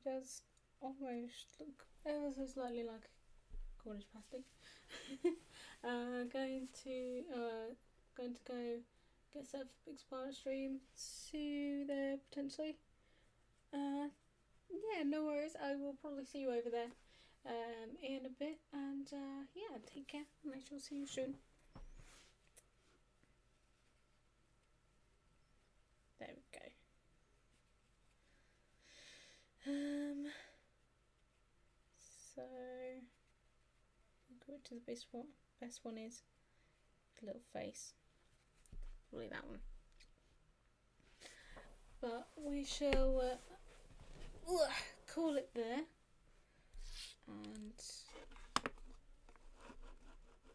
Speaker 1: He does almost look ever so slightly like Cornish pasty. Going to go get set up for Big Spider stream. See you there potentially. Yeah, no worries. I will probably see you over there in a bit. And yeah, take care, and I shall see you soon. There we go. So go to the best one. Best one is the little face. Probably that one. But we shall call it there and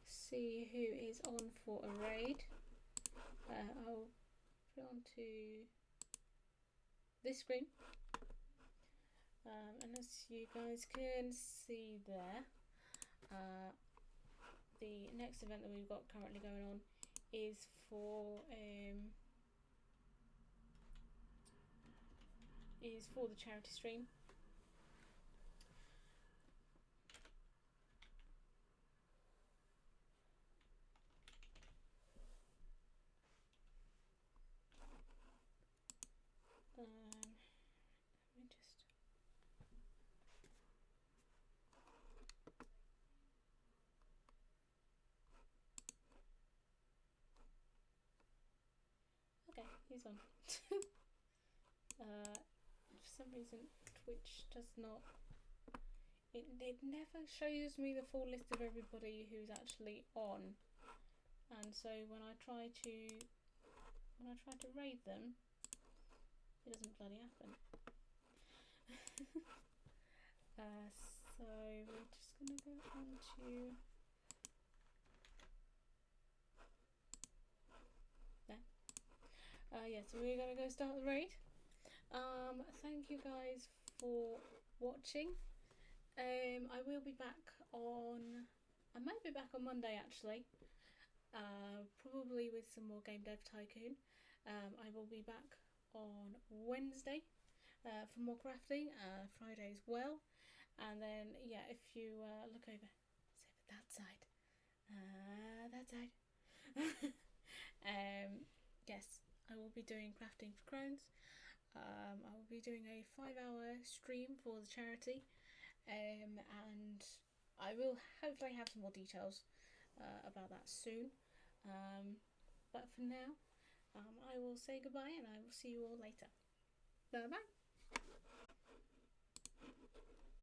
Speaker 1: see who is on for a raid. I'll put it onto this screen, and as you guys can see there, the next event that we've got currently going on is for the charity stream. Let me just okay, he's on. For some reason Twitch does not, it never shows me the full list of everybody who's actually on, and so when I try to raid them, it doesn't bloody happen. So we're just gonna go on to there. Yeah, so we're gonna go start the raid. Thank you guys for watching. I will be back on, I might be back on Monday actually, probably with some more Game Dev Tycoon. I will be back on Wednesday for more crafting, Friday as well, and then yeah, if you look over, that side, yes, I will be doing crafting for Crohn's. I will be doing a 5-hour stream for the charity, and I will hopefully have some more details about that soon. But for now, I will say goodbye, and I will see you all later. Bye bye.